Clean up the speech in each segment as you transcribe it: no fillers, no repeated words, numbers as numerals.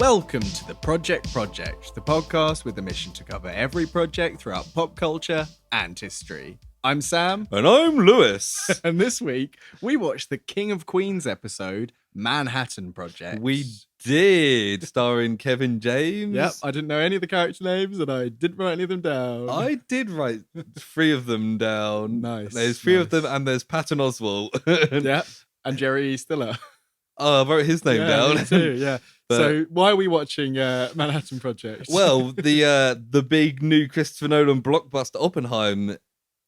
Welcome to the Project, the podcast with the mission to cover every project throughout pop culture and history. I'm Sam. And I'm Lewis. And this week, we watched the King of Queens episode, Manhattan Project. We did, starring Kevin James. Yep, I didn't know any of the character names and I didn't write any of them down. I did write 3 of them down. Nice. There's 3 of them and there's Patton Oswalt. Yep, and Jerry Stiller. Oh, I wrote his name down. Me too, yeah. But, so why are we watching Manhattan Project? Well, the big new Christopher Nolan blockbuster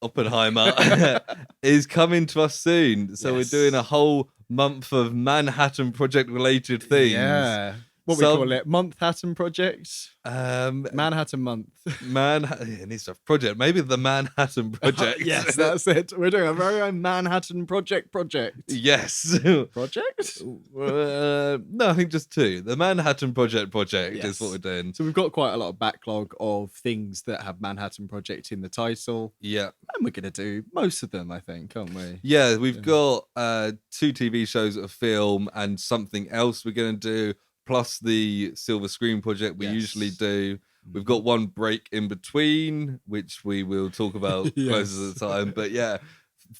Oppenheimer is coming to us soon. So Yes. we're doing a whole month of Manhattan Project related things. Yeah. What we call it? Manhattan Project? Manhattan Month. It needs to have project. Maybe the Manhattan Project. Yes, that's it. We're doing a very own Manhattan Project. Yes. Project? No, I think just 2. The Manhattan Project Yes. is what we're doing. So we've got quite a lot of backlog of things that have Manhattan Project in the title. Yeah. And we're going to do most of them, I think, aren't we? Yeah, we've got 2 TV shows, a film, and something else we're going to do, plus the Silver Screen Project we usually do. We've got one break in between, which we will talk about closer to the time. But yeah,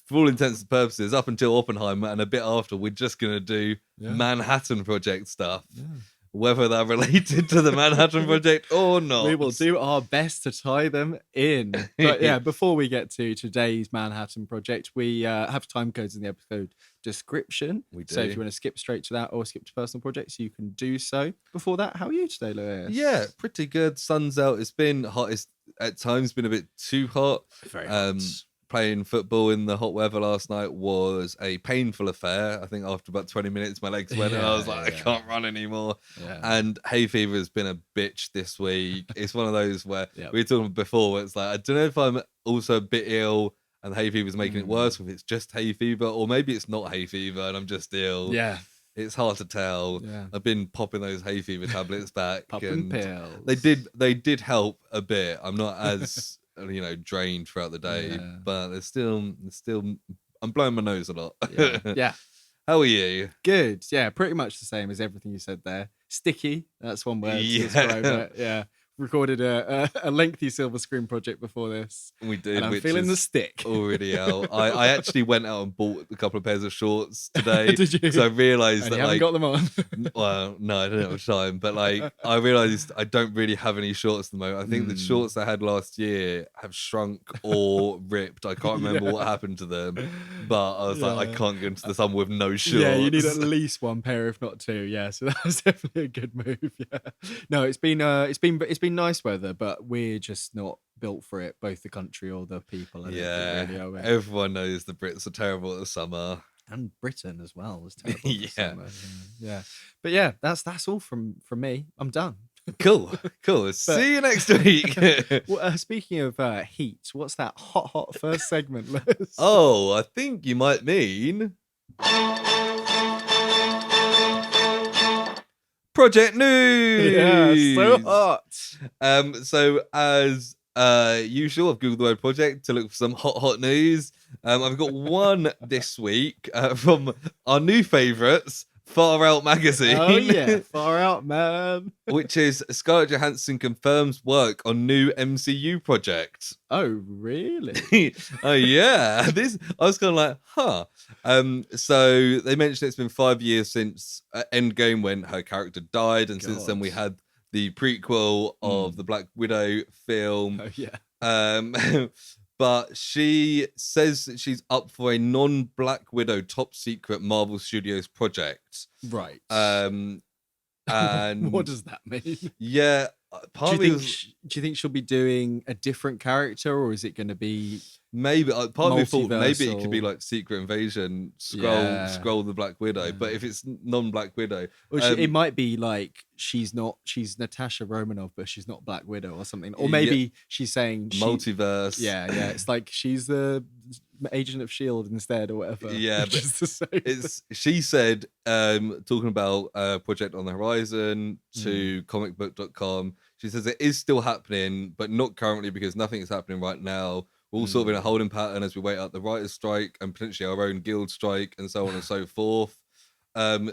for all intents and purposes, up until Oppenheimer and a bit after, we're just going to do Manhattan Project stuff. Yeah. Whether they're related to the Manhattan Project or not. We will do our best to tie them in. But yeah, before we get to today's Manhattan Project, we have time codes in the episode description. We do. So if you want to skip straight to that or skip to personal projects, you can do so. Before that, how are you today, Lewis? Yeah, pretty good. Sun's out. It's been hot. It's at times been a bit too hot. Very hot. Playing football in the hot weather last night was a painful affair. I think after about 20 minutes, my legs went and I was like, I can't run anymore. Yeah. And hay fever has been a bitch this week. It's one of those where we were talking before where it's like, I don't know if I'm also a bit ill and hay fever is making it worse, or if it's just hay fever, or maybe it's not hay fever and I'm just ill. Yeah. It's hard to tell. Yeah. I've been popping those hay fever tablets back. Popping pills. They did help a bit. I'm not as drained throughout the day, but there's still I'm blowing my nose a lot. Yeah. How are you? Good. Yeah, pretty much the same as everything you said there. Sticky. That's one word to describe it. Yeah. Recorded a lengthy Silver Screen Project before this. We did. And I'm feeling the stick. Already out. I actually went out and bought a couple of pairs of shorts today. Did you? Because I realised and that you haven't got them on. Well, no, I don't have time. But I realised I don't really have any shorts at the moment. I think the shorts I had last year have shrunk or ripped. I can't remember what happened to them. But I was like, I can't go into the summer with no shorts. Yeah, you need at least one pair, if not 2. Yeah, so that was definitely a good move. Yeah. No, it's been nice weather, but we're just not built for it, both the country or the people. Really, everyone knows the Brits are terrible at the swell, and Britain as well was terrible. Yeah. But yeah, that's all from me. I'm done. Cool. See you next week. Well, speaking of heat, what's that hot first segment, Liz? Oh, I think you might mean Project News. Yeah, so hot. So as usual, I've googled the word project to look for some hot news. I've got one this week from our new favourites, Far Out magazine. Oh yeah, Far Out, man. Which is Scarlett Johansson confirms work on new MCU project. Oh really? Oh yeah. I was kind of like, huh. So they mentioned it's been 5 years since Endgame when her character died, and since then we had the prequel of the Black Widow film. Oh yeah. But she says that she's up for a non-Black Widow top secret Marvel Studios project. Right. And what does that mean? Yeah. Do you think she'll be doing a different character, or is it going to be maybe? Part of me thought maybe it could be like Secret Invasion, scroll the Black Widow. But if it's non-Black Widow, it might be like she's Natasha Romanoff, but she's not Black Widow or something. Or maybe she's saying multiverse. Yeah. It's like she's the Agent of S.H.I.E.L.D. instead or whatever. Yeah, but she said, talking about a project on the horizon to comicbook.com, she says it is still happening, but not currently because nothing is happening right now. We're all sort of in a holding pattern as we wait out the writer's strike and potentially our own guild strike and so on and so forth.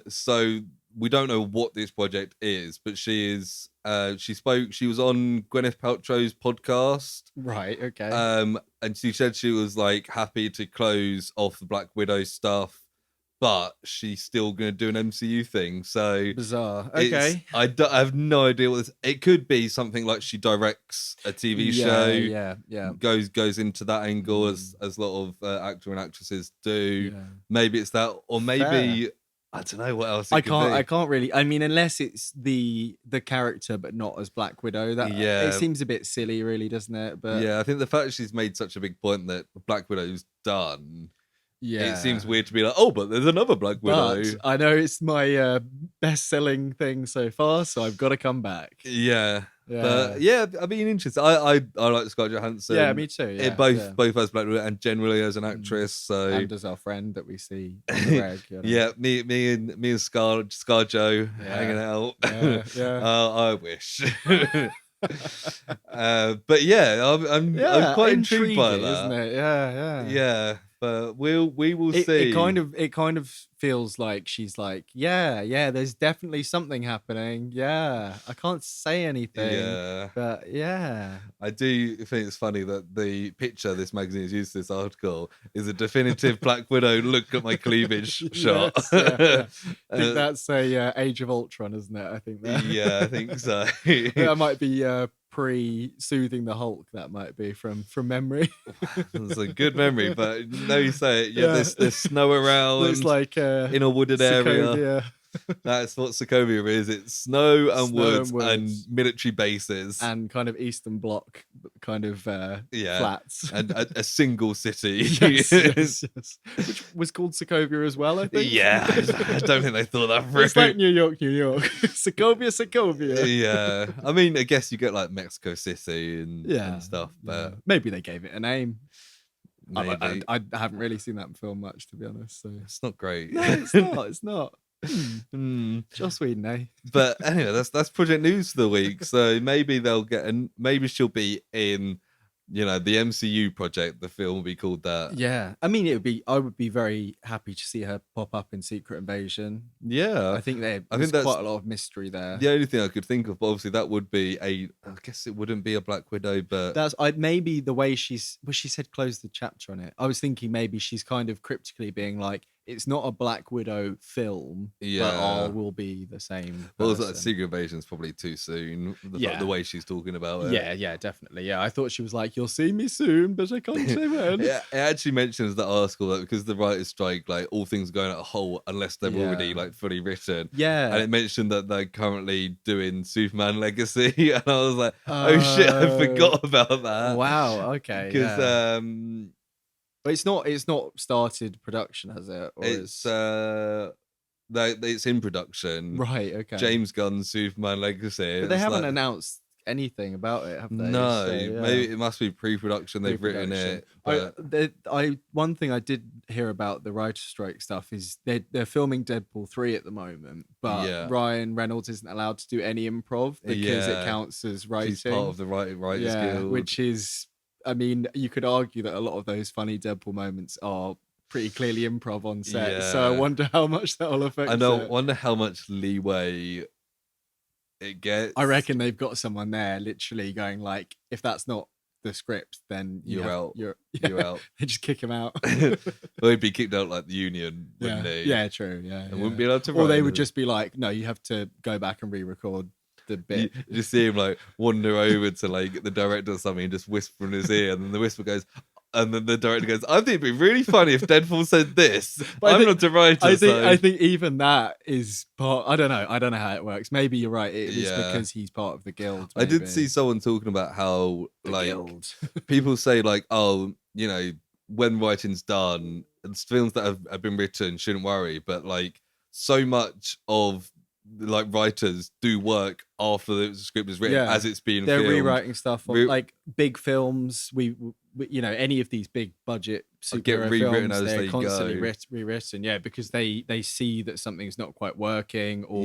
So we don't know what this project is, but she is. She was on Gwyneth Paltrow's podcast. Right. Okay. And she said she was like happy to close off the Black Widow stuff, but she's still going to do an MCU thing. So bizarre. Okay. I have no idea what this. It could be something like she directs a TV show. Yeah. Goes into that angle as a lot of actor and actresses do. Yeah. Maybe it's that, or maybe. Fair. I don't know what else. I can't really. I mean, unless it's the character, but not as Black Widow. That it seems a bit silly, really, doesn't it? But yeah, I think the fact that she's made such a big point that Black Widow's done. Yeah, it seems weird to be like, oh, but there's another Black Widow. But I know it's my best-selling thing so far, so I've got to come back. Yeah. But yeah, I mean, interesting. I like Scarlett Johansson. Yeah, me too. Yeah, both as Black Widow and generally as an actress. So and as our friend that we see on the reg. You know? Yeah, me and ScarJo hanging out. Yeah. I wish. But yeah, I'm quite intrigued by that, isn't it? Yeah. But we will see. It kind of feels like she's like, yeah, there's definitely something happening. Yeah, I can't say anything. Yeah, but yeah, I do think it's funny that the picture this magazine has used for this article is a definitive Black Widow look at my cleavage shot. Yes, I think that's a Age of Ultron, isn't it? I think that. Yeah, I think so. That might be pre-soothing the Hulk. That might be from memory. It's a good memory, but now you say it. Yeah, there's snow around. Looks like in a wooded area. That's what Sokovia is. It's snow and woods and military bases and kind of Eastern Bloc kind of flats and a single city. Yes. Which was called Sokovia as well, I think. Yeah, I don't think they thought that through. It's like New York. Sokovia. Yeah, I mean, I guess you get like Mexico City and stuff, but maybe they gave it a name. Maybe. I haven't really seen that film much, to be honest. So it's not great. No, it's not. Joss Whedon, eh? But anyway, that's project news for the week. So maybe they'll maybe she'll be in, the MCU project. The film will be called that. Yeah, I mean, I would be very happy to see her pop up in Secret Invasion. Yeah, I think there's quite a lot of mystery there. The only thing I could think of, obviously, that would be I guess it wouldn't be a Black Widow, but that's maybe the way she said close the chapter on it. I was thinking maybe she's kind of cryptically being like, it's not a Black Widow film, but all will be the same. Well, that Secret Invasion is probably too soon. The way she's talking about it. Yeah, definitely. Yeah, I thought she was like, "You'll see me soon, but I can't say when." Yeah, it actually mentions that article that because the writers' strike, like all things are going at a halt unless they're already like fully written. Yeah, and it mentioned that they're currently doing Superman Legacy, and I was like, "Oh shit, I forgot about that." Wow. Okay. Because but it's not started production, has it? Or it's in production. Right, okay. James Gunn's Superman Legacy. But they haven't announced anything about it, have they? No, maybe it must be pre-production. They've written it. But one thing I did hear about the writer's strike stuff is they're filming Deadpool 3 at the moment, but Ryan Reynolds isn't allowed to do any improv because it counts as writing. He's part of the Writers Guild. Which is, I mean, you could argue that a lot of those funny Deadpool moments are pretty clearly improv on set. Yeah. So I wonder how much that'll affect it. I wonder how much leeway it gets. I reckon they've got someone there literally going like, if that's not the script, then you're out. You're out. They just kick him out. Well, he'd be kicked out like the union, wouldn't he? Yeah, true. Yeah. And wouldn't be allowed to write. Or they would just be like, no, you have to go back and re-record the bit. You just see him like wander over to like the director or something and just whisper in his ear, and then the whisper goes, and then the director goes, I think it'd be really funny if Deadpool said this. I'm not the writer. I think even that is part. I don't know how it works. Maybe you're right. It is because he's part of the guild. Maybe. I did see someone talking about how people say like, oh, when writing's done, films that have been written shouldn't worry, but like so much of like writers do work after the script is written as it's being they're filmed. Rewriting stuff on like big films. We any of these big budget superhero films, they're constantly rewritten. Because they see that something's not quite working, or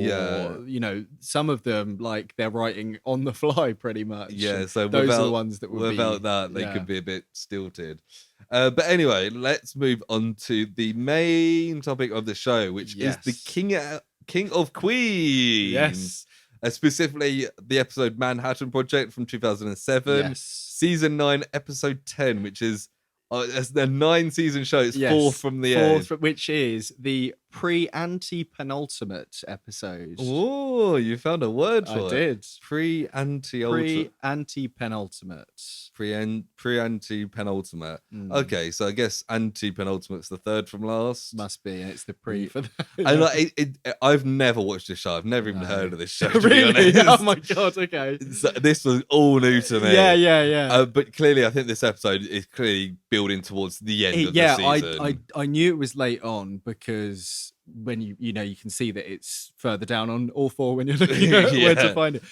some of them like they're writing on the fly pretty much. So those are the ones that without that they could be a bit stilted. But anyway, let's move on to the main topic of the show, which is the King of Queens. Yes. Specifically, the episode Manhattan Project from 2007. Yes. Season 9, episode 10, which is it's the 9-season show. It's fourth from the end. Which is the pre-antepenultimate episode. Oh, you found a word for it. I did. Pre-antepenultimate. Pre-antepenultimate. Okay, so I guess antepenultimate's the third from last. Must be, and it's the pre for that. And I've never watched this show. I've never even heard of this show. Really? Oh my god! Okay. So this was all new to me. Yeah. But clearly, I think this episode is clearly building towards the end of the season. I knew it was late on because when you can see that it's further down on all four when you're looking at where to find it.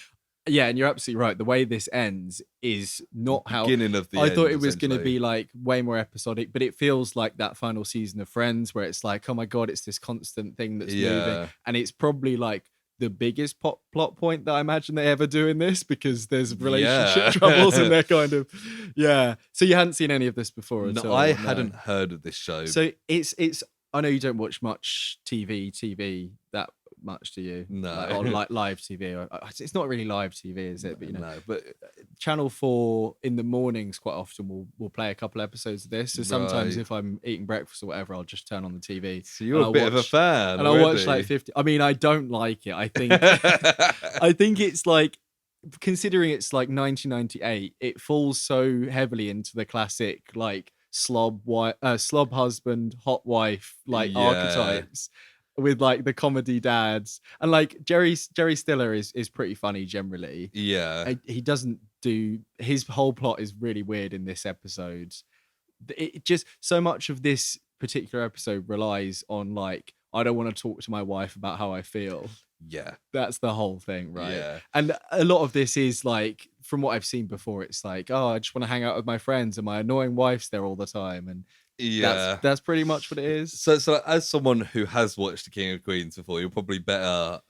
Yeah, and you're absolutely right. The way this ends is not how beginning of the I end, thought it was going to be like way more episodic, but it feels like that final season of Friends where it's like, oh my god, it's this constant thing that's moving, and it's probably like the biggest plot point that I imagine they ever do in this because there's relationship troubles and they're kind of So you hadn't seen any of this before at all? I hadn't heard of this show. So it's I know you don't watch much TV that much, do you? No. On like live TV. It's not really live TV, is it? But no. But Channel 4 in the mornings quite often will play a couple episodes of this. So sometimes if I'm eating breakfast or whatever, I'll just turn on the TV. So you're a bit of a fan. And I'll watch like 50. I mean, I don't like it. I think I think it's like, considering it's like 1998, it falls so heavily into the classic like slob husband, hot wife archetypes. With like the comedy dads, and like Jerry Stiller is pretty funny generally. Yeah, he doesn't do, his whole plot is really weird in this episode. It just, so much of this particular episode relies on like, I don't want to talk to my wife about how I feel. Yeah, that's the whole thing, right? Yeah, and a lot of this is like, from what I've seen before, it's like, oh, I just want to hang out with my friends, and my annoying wife's there all the time, and that's pretty much what it is. So as someone who has watched The King of Queens before, you're probably better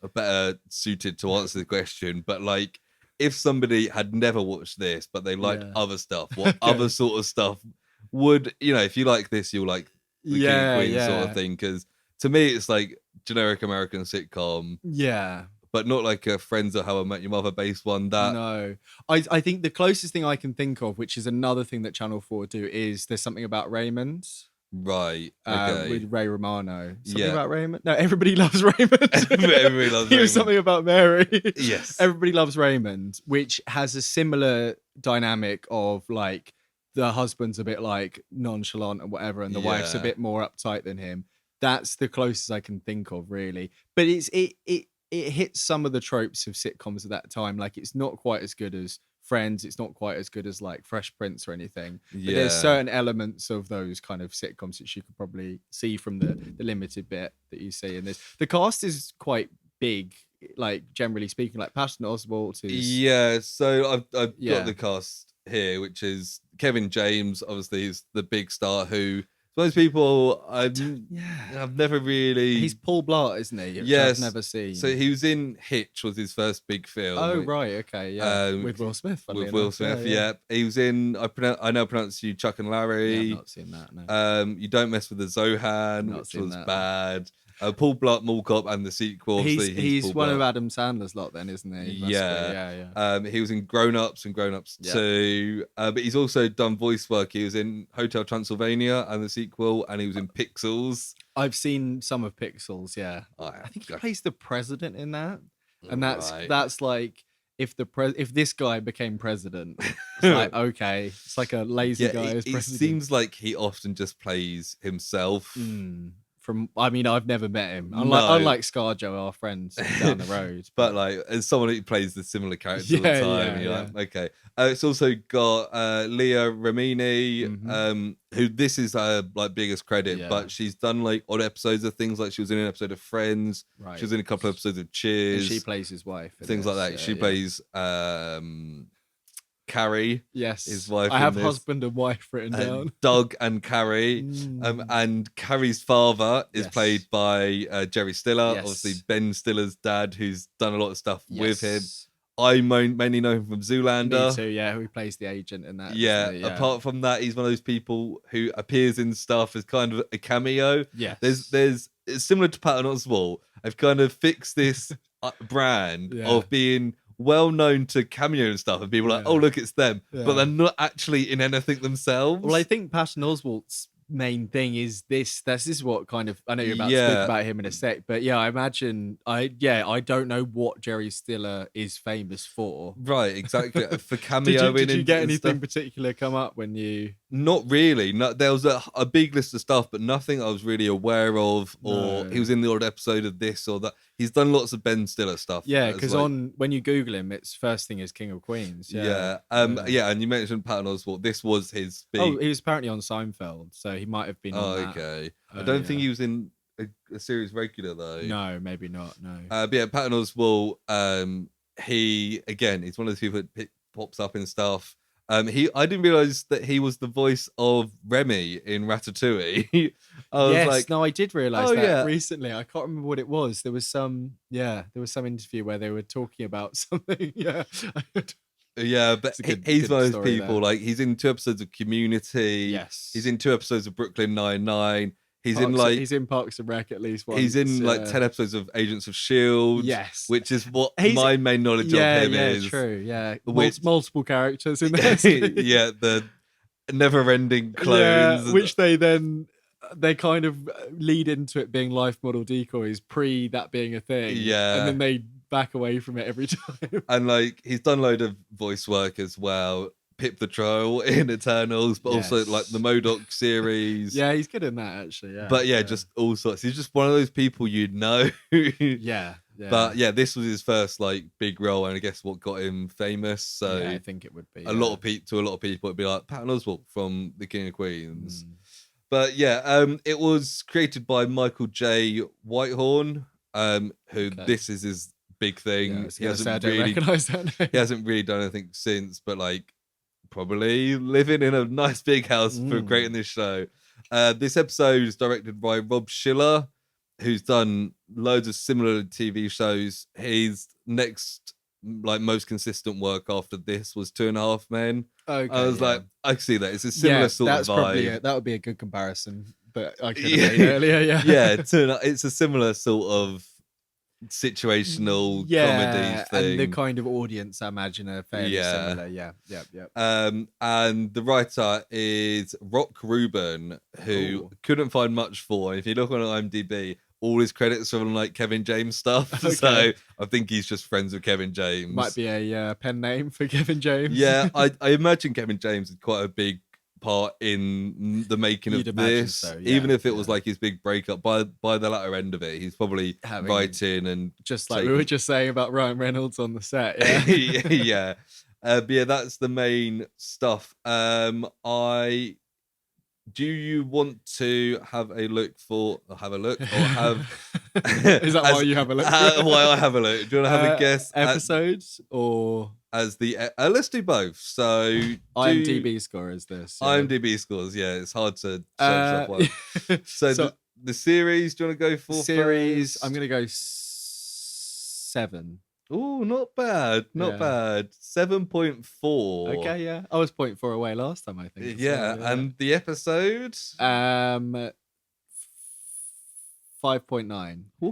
suited to answer the question. But like, if somebody had never watched this but they liked other stuff, what other sort of stuff would, if you like this, you'll like The King of Queens sort of thing? Because to me, it's like generic American sitcom. Yeah. But not like a Friends or How I Met Your Mother based one. No. I think the closest thing I can think of, which is another thing that Channel 4 do, is There's Something About Raymond. Right. Okay. With Ray Romano. Something about Raymond? No, Everybody Loves Raymond. Everybody Loves Raymond. Something About Mary. Yes. Everybody Loves Raymond, which has a similar dynamic of like, the husband's a bit like nonchalant and whatever, and the wife's a bit more uptight than him. That's the closest I can think of, really. But it hits some of the tropes of sitcoms at that time. Like, it's not quite as good as Friends. It's not quite as good as like Fresh Prince or anything. But there's certain elements of those kind of sitcoms that you could probably see from the limited bit that you see in this. The cast is quite big, like generally speaking. Like Patton Oswalt is. Yeah, so I've got the cast here, which is Kevin James. Obviously, he's the big star who. Most people, I've never really. He's Paul Blart, isn't he? Yes, I've never seen. So he was in Hitch, was his first big film. Oh right, okay, yeah, with Will Smith. Will Smith, yeah. He was in. I now pronounce you Chuck and Larry. Yeah, I've not seen that. No. You Don't Mess with the Zohan, which was bad. Paul Blart Mall Cop and the sequel. He's one of Adam Sandler's lot, then, isn't he? Yeah. He was in Grown Ups and Grown Ups 2. But he's also done voice work. He was in Hotel Transylvania and the sequel, and he was in Pixels. I've seen some of Pixels. Yeah, I think he plays the president in that, and that's like. If this guy became president, it's like, okay, it's like a lazy guy as president. It seems like he often just plays himself. I've never met him. Unlike ScarJo, our friends down the road. But like, as someone who plays the similar character all the time, like, okay. It's also got Leah Remini, who this is her like biggest credit, but she's done like odd episodes of things. Like she was in an episode of Friends. Right. She was in a couple of episodes of Cheers. And she plays his wife. Things like that. She plays Carrie, his wife. I have husband and wife written down. Doug and Carrie, and Carrie's father is played by Jerry Stiller. Obviously Ben Stiller's dad, who's done a lot of stuff with him. I mainly know him from Zoolander. Me too, yeah. Who plays the agent in that? Yeah, apart from that, he's one of those people who appears in stuff as kind of a cameo. Yes. There's it's similar to Patton Oswalt. I've kind of fixed this brand of being well known to cameo and stuff, and people are like, oh, look, it's them. But they're not actually in anything themselves. Well, I think Patton Oswalt's main thing is this is what kind of, I know you're about to speak about him in a sec, but I imagine I don't know what Jerry Stiller is famous for. Right, exactly. For cameoing. Did you get anything particular come up when you? Not really. No, there was a big list of stuff, but nothing I was really aware of, or he was in the odd episode of this or that. He's done lots of Ben Stiller stuff. Yeah, because when you Google him, its first thing is King of Queens. Yeah. And you mentioned Patton Oswalt. This was his big... Oh, he was apparently on Seinfeld, so he might have been on that. Okay. I don't think he was in a series regular, though. No, maybe not, no. But yeah, Patton Oswalt, he's one of those people that pops up in stuff. I didn't realize that he was the voice of Remy in Ratatouille. I did realize that recently. I can't remember what it was. There was some interview where they were talking about something. Yeah. Yeah, but he's one of those people. Like, he's in 2 episodes of Community. Yes. He's in 2 episodes of Brooklyn Nine-Nine. He's in Parks and Rec at least once. He's in 10 episodes of Agents of S.H.I.E.L.D. Yes. Which is what my main knowledge of him is. Yeah, true. Yeah. Multiple characters in there. Yeah, the never-ending clones. Yeah, which they kind of lead into it being life model decoys pre that being a thing. Yeah. And then they back away from it every time. And he's done a load of voice work as well. Pip the Troll in Eternals, but also like the MODOK series. Yeah, he's good in that actually. Yeah, but just all sorts. He's just one of those people you'd know. Yeah. But this was his first big role, and I guess what got him famous. So I think it would be to a lot of people. It'd be like Patton Oswalt from The King of Queens. But it was created by Michael J. Whitehorn, who this is his big thing. He hasn't really recognize that name. He hasn't really done anything since, but probably living in a nice big house for creating this show. This episode is directed by Rob Schiller, who's done loads of similar TV shows. His next most consistent work after this was 2.5 Men. Okay, I was I can see that. It's a similar sort of vibe. That would be a good comparison, but I could have made earlier, it's a similar sort of situational comedy thing. And the kind of audience I imagine are fairly similar. Yeah. And the writer is Rock Rubin, who couldn't find much for. If you look on IMDb, all his credits are on Kevin James stuff. Okay. So I think he's just friends with Kevin James. Might be a pen name for Kevin James. Yeah, I imagine Kevin James is quite a big part in the making of this, so, even if it was his big breakup. By the latter end of it, he's probably writing and just we were just saying about Ryan Reynolds on the set. Yeah. That's the main stuff. Do you want to have a look or have is that why you have a look? Why I have a look? Do you want to have a guess? Episodes or as the let's do both. So IMDb score is this? Yeah. IMDb scores. Yeah, it's hard to search up one. So the series. Do you want to go for series? First? I'm gonna go 7. Oh, not bad. Not bad. 7.4. Okay, yeah. I was 0.4 away last time, I think. Yeah, and the episode? 5.9. Ooh,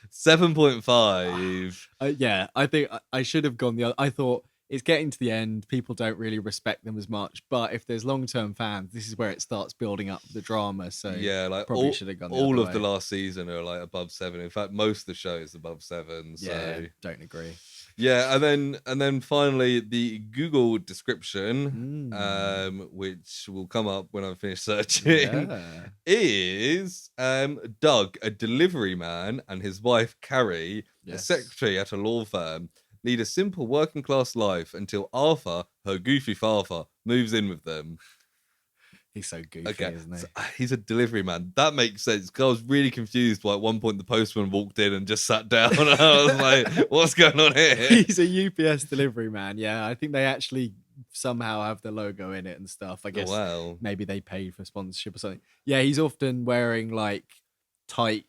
7.5. Yeah, I think I should have gone the other. I thought it's getting to the end. People don't really respect them as much. But if there's long-term fans, this is where it starts building up the drama. So yeah, probably should have gone the all other of way. the last season are above 7. In fact, most of the show is above 7. So yeah, don't agree. Yeah, and then finally the Google description, which will come up when I finish searching, is Doug, a delivery man, and his wife Carrie, a secretary at a law firm, lead a simple working class life until Arthur, her goofy father, moves in with them. He's so goofy, isn't he? So, he's a delivery man. That makes sense. Because I was really confused why at one point the postman walked in and just sat down. And I was like, what's going on here? He's a UPS delivery man. Yeah, I think they actually somehow have the logo in it and stuff. I guess maybe they paid for sponsorship or something. Yeah, he's often wearing tight,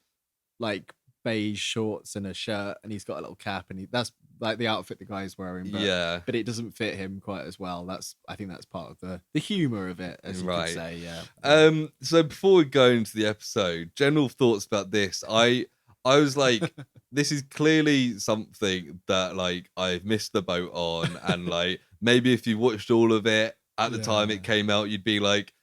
beige shorts and a shirt, and he's got a little cap, and that's like the outfit the guy's wearing. But it doesn't fit him quite as well. I think that's part of the humor of it, as you could say. Yeah. So before we go into the episode, general thoughts about this. I was like, this is clearly something that like I've missed the boat on, and like maybe if you watched all of it at the time it came out, you'd be like,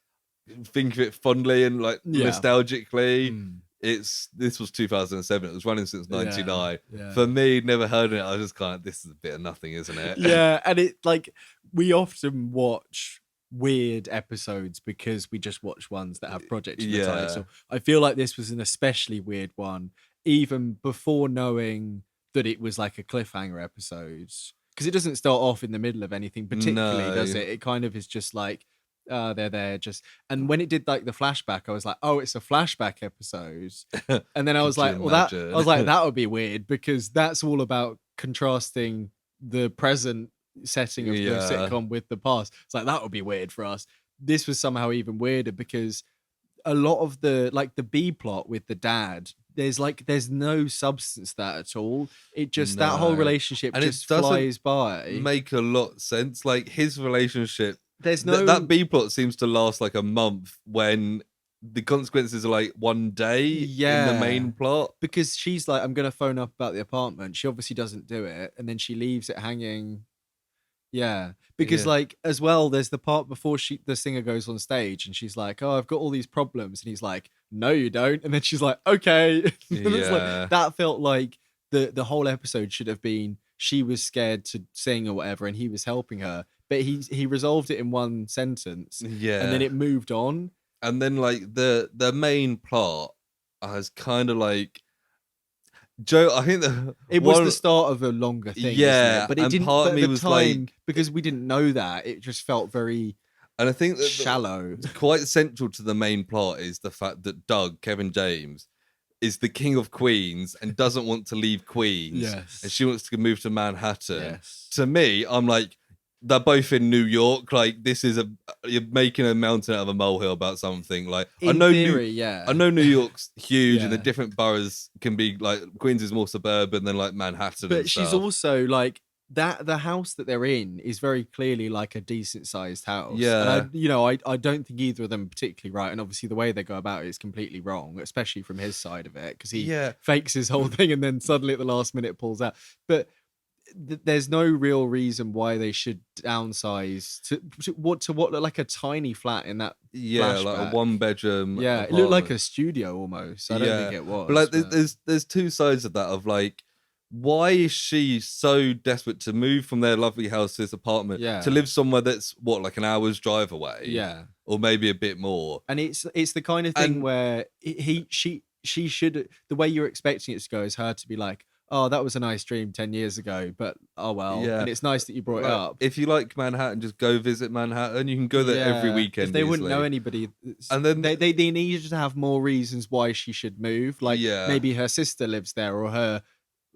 think of it fondly and like nostalgically. This was 2007. It was running since 99. For me, never heard of it. I was just kind of, this is a bit of nothing, isn't it? Yeah, and it like we often watch weird episodes because we just watch ones that have project in the title. I feel like this was an especially weird one, even before knowing that it was like a cliffhanger episode, because it doesn't start off in the middle of anything particularly, does it? It kind of is just like, they're there just, and when it did like the flashback, I was like, oh, it's a flashback episode. And then I was like, that would be weird, because that's all about contrasting the present setting of the sitcom with the past. It's like, that would be weird for us. This was somehow even weirder, because a lot of the B plot with the dad, there's no substance to that at all. It just that whole relationship and just flies by. Make a lot of sense. Like his relationship, there's no that B plot seems to last like a month when the consequences are like one day in the main plot. Because she's like, I'm gonna phone up about the apartment. She obviously doesn't do it, and then she leaves it hanging. Yeah, because like as well, there's the part before the singer goes on stage and she's like, "Oh, I've got all these problems," and he's like, "No, you don't." And then she's like, "Okay." It's like, that felt like the whole episode should have been she was scared to sing or whatever, and he was helping her, but he resolved it in one sentence. Yeah, and then it moved on. And then like the main plot has kind of like. Joe, I think it was the start of a longer thing, yeah, but it didn't. Part of me was like, because we didn't know that, it just felt very, and I think that shallow. Quite central to the main plot is the fact that Doug, Kevin James, is the king of Queens and doesn't want to leave Queens, and she wants to move to Manhattan. To me, I'm like, they're both in New York. Like, this is you're making a mountain out of a molehill about something. Like, I know New York's huge, and the different boroughs can be like, Queens is more suburban than like Manhattan. But she's also like that. The house that they're in is very clearly like a decent sized house. Yeah, and I don't think either of them are particularly right. And obviously, the way they go about it is completely wrong, especially from his side of it, because he fakes his whole thing and then suddenly at the last minute pulls out. But there's no real reason why they should downsize to what looked like a tiny flat in that flashback. Like a 1-bedroom apartment. It looked like a studio almost. I don't think it was, but like there's two sides of that, of like, why is she so desperate to move from their lovely house to this apartment to live somewhere that's like an hour's drive away, or maybe a bit more? And it's the kind of thing where she should, the way you're expecting it to go is her to be like, oh, that was a nice dream 10 years ago, but oh well. Yeah. And it's nice that you brought it up. If you like Manhattan, just go visit Manhattan. You can go there every weekend. If they wouldn't know anybody. And then they needed to have more reasons why she should move. Like maybe her sister lives there, or her,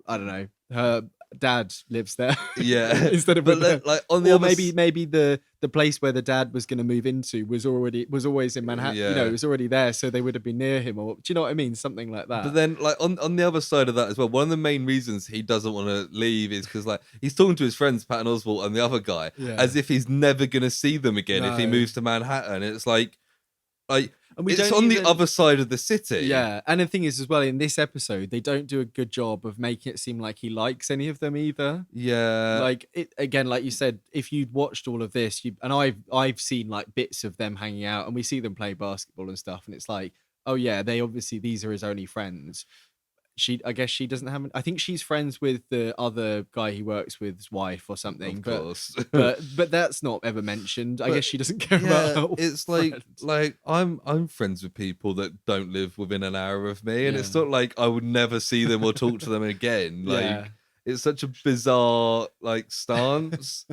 I don't know, her dad lives there. Yeah. Instead of maybe the place where the dad was going to move into was always in Manhattan. It was already there, so they would have been near him, or do you know what I mean? Something like that. But then like on the other side of that as well, one of the main reasons he doesn't want to leave is because like he's talking to his friends Patton Oswalt and the other guy as if he's never going to see them again if he moves to Manhattan. It's like and it's on the other side of the city. Yeah, and the thing is as well, in this episode, they don't do a good job of making it seem like he likes any of them either. Yeah, like it again, like you said, if you'd watched all of this, and I've seen like bits of them hanging out, and we see them play basketball and stuff, and it's like, oh yeah, these are his only friends. I guess she doesn't have. I think she's friends with the other guy he works with's wife or something. Of course, but that's not ever mentioned. I guess she doesn't care about her. It's friends. like I'm friends with people that don't live within an hour of me, and it's not like I would never see them or talk to them again. Like it's such a bizarre like stance.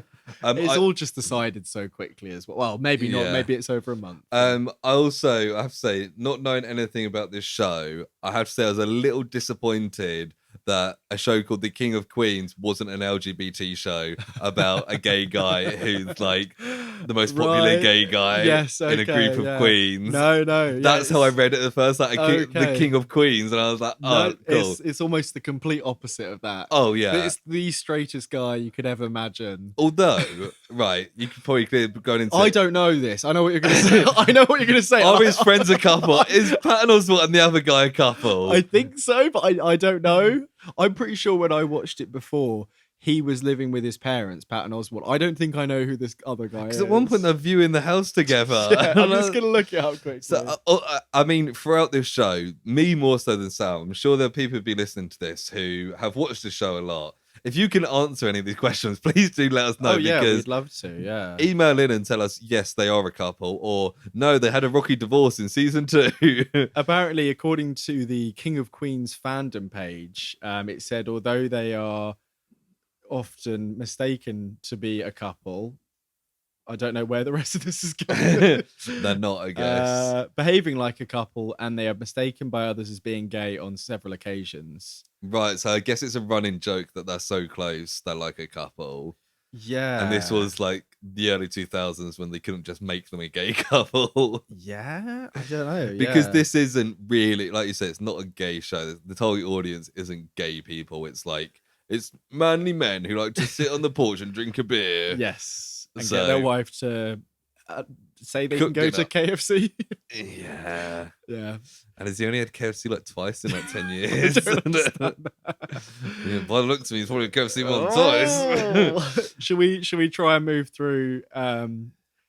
It's all just decided so quickly as well. Well, maybe not. Maybe it's over a month. I have to say, not knowing anything about this show, I have to say I was a little disappointed that a show called The King of Queens wasn't an LGBT show about a gay guy who's like the most popular gay guy in a group of queens. No. That's how I read it at first, like The King of Queens, and I was like, oh, cool. It's almost the complete opposite of that. Oh, yeah. It's the straightest guy you could ever imagine. Although, right, you could probably go into... I don't know this. I know what you're going to say. I know what you're going to say. Are his friends a couple? Is Patton Oswalt and the other guy a couple? I think so, but I don't know. I'm pretty sure when I watched it before, he was living with his parents, Patton Oswalt. I don't think I know who this other guy is. Because at one point they're viewing the house together. Yeah, I'm just going to look it up quickly. So, I mean, throughout this show, me more so than Sal, I'm sure there are people who've been listening to this who have watched the show a lot. If you can answer any of these questions, please do let us know. Oh, yeah, because we'd love to, yeah. Email in and tell us, yes, they are a couple, or no, they had a rocky divorce in season 2. Apparently, according to the King of Queens fandom page, it said, although they are often mistaken to be a couple, I don't know where the rest of this is going. They're not, I guess. Behaving like a couple, and they are mistaken by others as being gay on several occasions. Right, so I guess it's a running joke that they're so close, they're like a couple. Yeah. And this was like the early 2000s when they couldn't just make them a gay couple. Yeah, I don't know. Because this isn't really, like you said, it's not a gay show. The target audience isn't gay people. It's like, it's manly men who like to sit on the porch and drink a beer. Yes. And get their wife to say they can go to KFC. Yeah. Yeah. And has he only had KFC like twice in like 10 years? I don't understand that. Yeah, by the looks of me, he's probably KFC more than twice. Should we try and move through?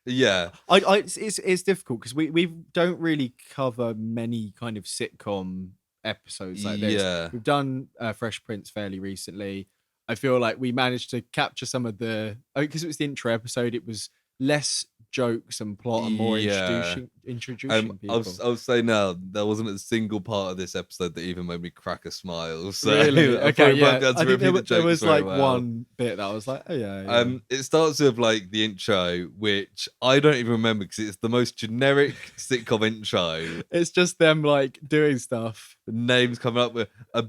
Yeah. It's difficult because we don't really cover many kind of sitcom episodes like this. Yeah. We've done Fresh Prince fairly recently. I feel like we managed to capture some of the, because it was the intro episode, it was less jokes and plot and more introducing people. I'll say now, there wasn't a single part of this episode that even made me crack a smile. So really? Okay, yeah. I think there was like one bit that I was like, oh yeah. It starts with like the intro, which I don't even remember because it's the most generic sitcom intro. It's just them like doing stuff. The names coming up with a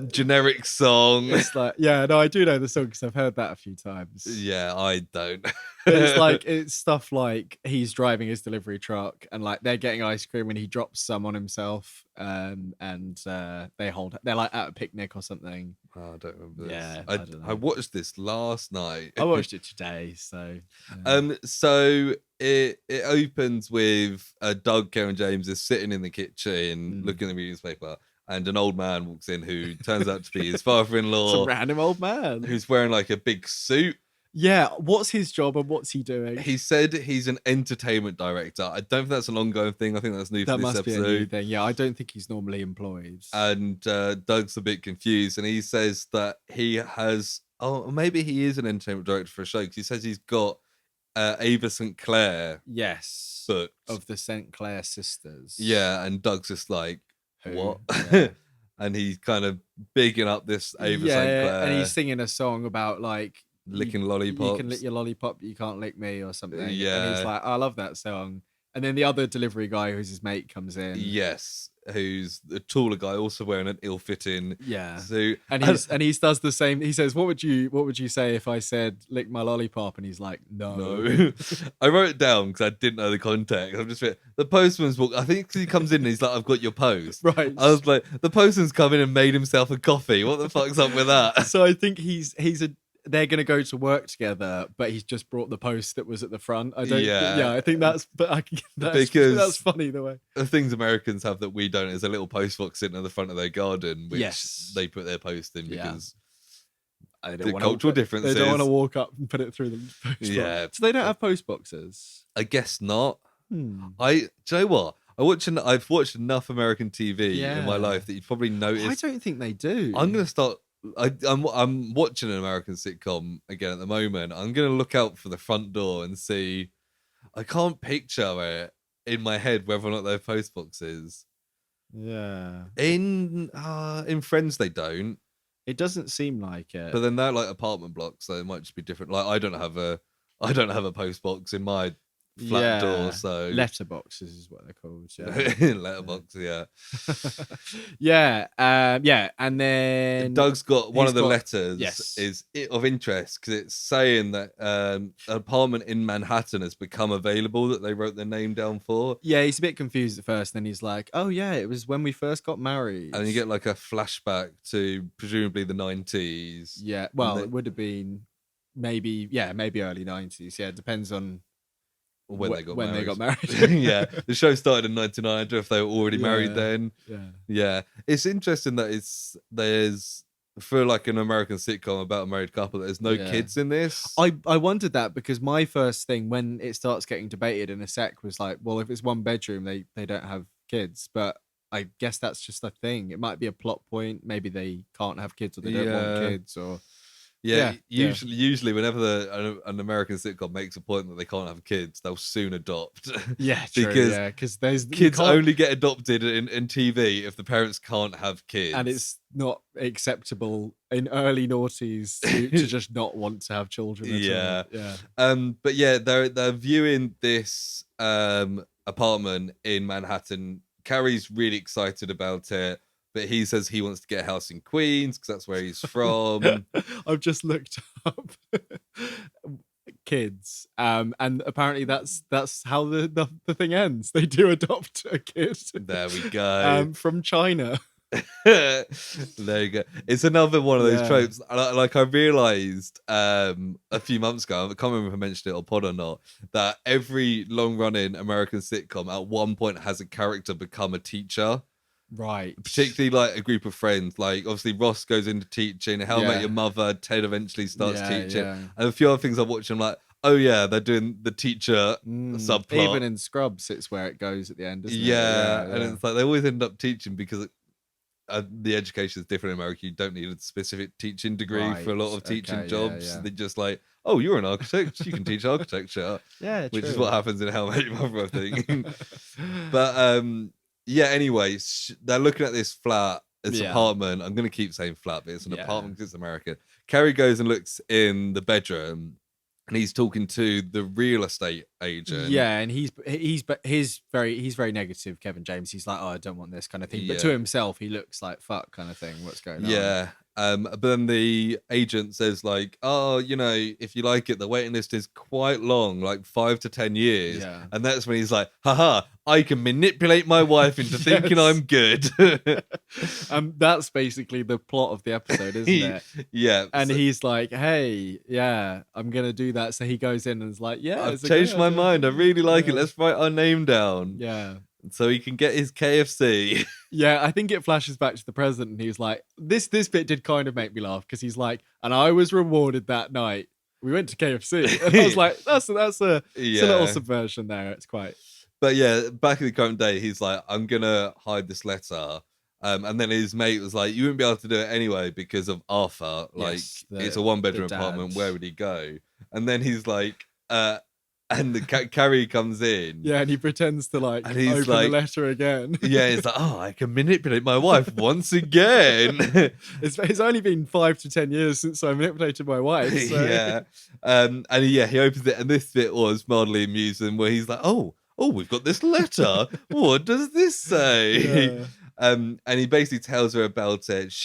generic song. It's like, yeah, no, I do know the song because I've heard that a few times. Yeah, I don't. It's stuff like he's driving his delivery truck and like they're getting ice cream and he drops some on himself, and they're like at a picnic or something. Oh, I don't remember this. Yeah, I watched this last night. I watched it today, so so it opens with Doug, Karen James is sitting in the kitchen looking at the newspaper. And an old man walks in who turns out to be his father-in-law. Some random old man. Who's wearing like a big suit. Yeah, what's his job and what's he doing? He said he's an entertainment director. I don't think that's an ongoing thing. I think that's new for this episode. That must be a new thing. Yeah, I don't think he's normally employed. And Doug's a bit confused. And he says that he has... Oh, maybe he is an entertainment director for a show. Because he says he's got Ava St. Clair. Yes. Booked. Of the St. Clair sisters. Yeah, and Doug's just like, what? Yeah. And he's kind of bigging up this Ava St. Clair. And he's singing a song about like licking lollipops. You can lick your lollipop, but you can't lick me or something. Yeah. And he's like, I love that song. And then the other delivery guy who's his mate comes in. Yes. Who's the taller guy, also wearing an ill-fitting suit. And he does the same. He says, "What would you say if I said lick my lollipop?" And he's like, "No." I wrote it down because I didn't know the context. I'm just the postman's walk. I think he comes in and he's like, "I've got your post." Right. I was like, the postman's come in and made himself a coffee. What the fuck's up with that? So I think they're going to go to work together, but he's just brought the post that was at the front. I think that's funny the way. The things Americans have that we don't is a little post box sitting at the front of their garden, which they put their post in because the cultural differences. They don't want to walk up and put it through the post box. So they don't have post boxes? I guess not. Do you know what? I've watched enough American TV in my life that you probably noticed. I don't think they do. I'm going to start... I'm watching an American sitcom again at the moment. I'm going to look out for the front door and see. I can't picture it in my head whether or not they have post boxes. Yeah. In Friends they don't. It doesn't seem like it. But then they're like apartment blocks, so it might just be different. Like I don't have a post box in my flat door. So letterboxes is what they're called. Letterbox, yeah. Yeah, and then Doug's got one of the letters yes. is of interest because it's saying that an apartment in Manhattan has become available that they wrote their name down for. Yeah, he's a bit confused at first. Then he's like, "Oh yeah, it was when we first got married." And you get like a flashback to presumably the 90s. Yeah, well, it would have been maybe early 90s. Yeah, it depends on when they got married. Yeah, the show started in 1999. I don't know if they were already married then. Yeah. It's interesting that there's for like an American sitcom about a married couple, there's no kids in this. I wondered that because my first thing when it starts getting debated in a sec was like, well, if it's one bedroom, they don't have kids, but I guess that's just a thing. It might be a plot point. Maybe they can't have kids or they don't want kids or. Usually whenever an American sitcom makes a point that they can't have kids, they'll soon adopt. Yeah, true, because there's kids only get adopted in TV if the parents can't have kids, and it's not acceptable in early noughties to just not want to have children. But yeah, they're viewing this apartment in Manhattan. Carrie's really excited about it. But he says he wants to get a house in Queens because that's where he's from. I've just looked up kids, and apparently that's how the thing ends. They do adopt a kid. There we go. From China. There you go. It's another one of those tropes. Like I realised a few months ago, I can't remember if I mentioned it on pod or not, that every long-running American sitcom at one point has a character become a teacher. Right. Particularly like a group of friends. Like obviously Ross goes into teaching, How I Met Your Mother, Ted eventually starts teaching. And a few other things I watch, I'm like, oh yeah, they're doing the teacher subplot. Even in Scrubs, it's where it goes at the end, isn't it? And it's like they always end up teaching because the education is different in America. You don't need a specific teaching degree for a lot of teaching jobs. They're just like, oh, you're an architect, you can teach architecture. Which is what happens in How I Met Your Mother, I think. But anyway, they're looking at this flat, this apartment. I'm going to keep saying flat, but it's an apartment because it's American. Carrie goes and looks in the bedroom, and he's talking to the real estate agent. Yeah, and he's very negative, Kevin James. He's like, oh, I don't want this kind of thing. But to himself, he looks like fuck kind of thing. What's going on? Yeah. But then the agent says like, oh, if you like it, the waiting list is quite long, like 5 to 10 years. Yeah. And that's when he's like, haha, I can manipulate my wife into thinking I'm good. That's basically the plot of the episode, isn't it? Yeah. And he's like, hey, I'm going to do that. So he goes in and is like, I've changed my mind. I really like it. Let's write our name down. Yeah. So he can get his KFC. Yeah, I think it flashes back to the present, and he's like, this bit did kind of make me laugh because he's like, and I was rewarded that night. We went to KFC, and I was like, that's a little subversion there. It's quite. But yeah, back in the current day, he's like, I'm gonna hide this letter. And then his mate was like, you wouldn't be able to do it anyway because of Arthur. Like, it's a 1-bedroom apartment. Where would he go? And then he's like, and the Carrie comes in. Yeah, and he pretends to like open the letter again. Yeah, he's like, oh, I can manipulate my wife once again. It's only been 5 to 10 years since I manipulated my wife. So. Yeah. And he opens it, and this bit was mildly amusing where he's like, oh, we've got this letter. What does this say? Yeah. And he basically tells her about it.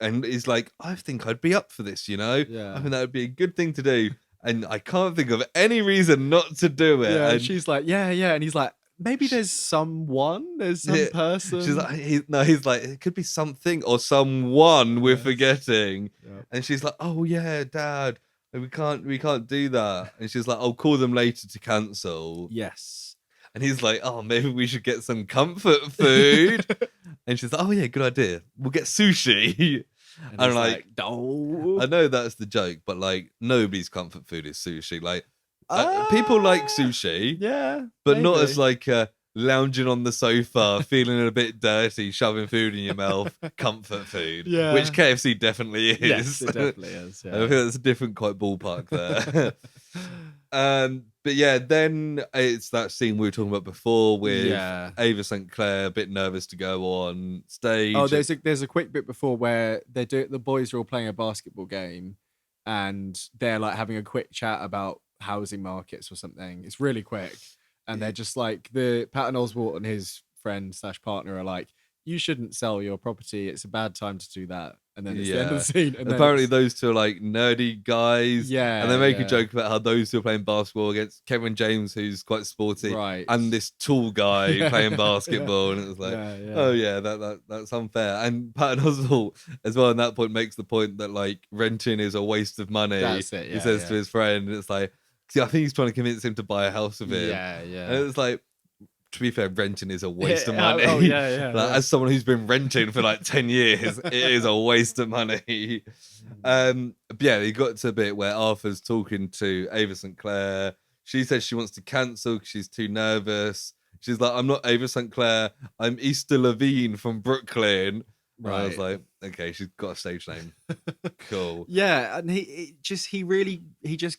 And he's like, I think I'd be up for this, Yeah. I think that would be a good thing to do. And I can't think of any reason not to do it. Yeah, and she's like, yeah. And he's like, maybe there's some person. She's like, he's like, it could be something or someone we're forgetting. Yep. And she's like, oh yeah, Dad, we can't do that. And she's like, I'll call them later to cancel. Yes. And he's like, oh, maybe we should get some comfort food. And she's like, oh yeah, good idea. We'll get sushi. And I'm like, no. I know that's the joke, but like nobody's comfort food is sushi. Like people like sushi, but maybe. not as like lounging on the sofa, feeling a bit dirty, shoving food in your mouth, comfort food. Yeah, which KFC definitely is. Yes, it definitely is. Yeah. I think that's a different quite ballpark there. But yeah, then it's that scene we were talking about before with Ava St. Clair a bit nervous to go on stage. Oh, there's a quick bit before where the boys are all playing a basketball game and they're like having a quick chat about housing markets or something. It's really quick. and they're just like, the Patton Oswalt and his friend / partner are like, you shouldn't sell your property. It's a bad time to do that. And then it's the end of the scene. And apparently those two are like nerdy guys. Yeah. And they make a joke about how those two are playing basketball against Kevin James, who's quite sporty. Right. And this tall guy playing basketball. And it was like, oh yeah, that's unfair. And Patton Oswalt as well, at that point, makes the point that like renting is a waste of money. That's it. Yeah, he says to his friend, and it's like, see, I think he's trying to convince him to buy a house with him. Yeah. And it's like, to be fair, renting is a waste of money. As someone who's been renting for like 10 years, it is a waste of money. But yeah, he got to a bit where Arthur's talking to Ava St. Clair. She says she wants to cancel because she's too nervous. She's like, I'm not Ava St. Clair. I'm Easter Levine from Brooklyn. Right. I was like, okay, she's got a stage name. Cool. Yeah, and he just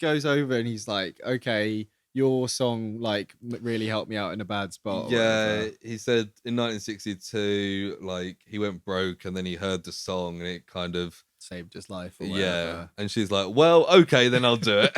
goes over and he's like, okay, your song like really helped me out in a bad spot. Yeah, he said in 1962, like he went broke and then he heard the song and it kind of saved his life. Or whatever. And she's like, well, okay, then I'll do it.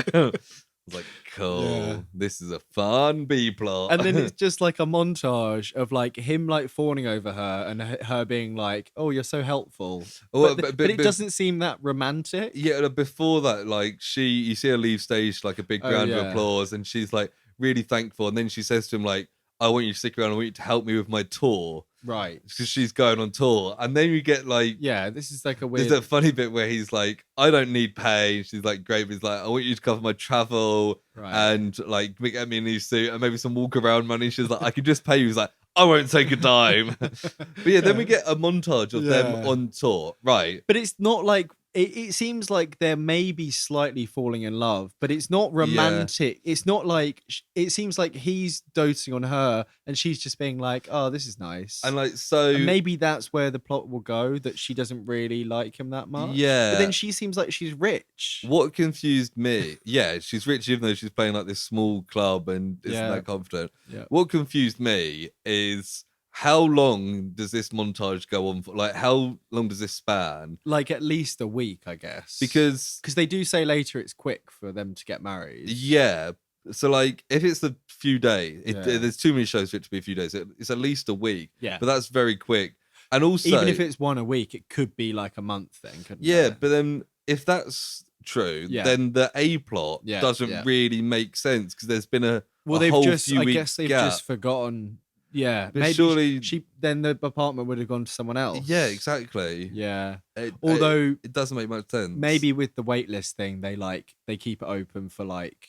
I was like, cool, this is a fun B plot. And then it's just like a montage of like him like fawning over her and her being like, oh, you're so helpful. But it doesn't seem that romantic. Yeah, before that, like you see her leave stage like a big round of applause and she's like really thankful. And then she says to him like, I want you to stick around. I want you to help me with my tour. Right. Because she's going on tour. And then you get like... Yeah, this is like a weird... There's that funny bit where he's like, I don't need pay. She's like, great. But he's like, I want you to cover my travel and like get me a new suit and maybe some walk around money. She's like, I could just pay you. He's like, I won't take a dime. But yeah, then we get a montage of them on tour. Right. But it's not like... It seems like they're maybe slightly falling in love, but it's not romantic. It's not like, it seems like he's doting on her and she's just being like, oh, this is nice. And like, so and maybe that's where the plot will go, that she doesn't really like him that much. Yeah. But then she seems like she's rich. What confused me, she's rich even though she's playing like this small club and isn't that confident. Yeah. What confused me is, how long does this montage go on for? Like, how long does this span? Like, at least a week, I guess. Because they do say later it's quick for them to get married. Yeah. So, like, if it's a few days, there's too many shows for it to be a few days. It's at least a week. Yeah. But that's very quick. And also... Even if it's one a week, it could be like a month then, couldn't it? But then, if that's true, then the A-plot doesn't really make sense because there's been a whole few weeks I guess they've just forgotten... Yeah, but maybe surely then the apartment would have gone to someone else. Yeah, exactly. Yeah. Although it doesn't make much sense. Maybe with the waitlist thing, they keep it open for like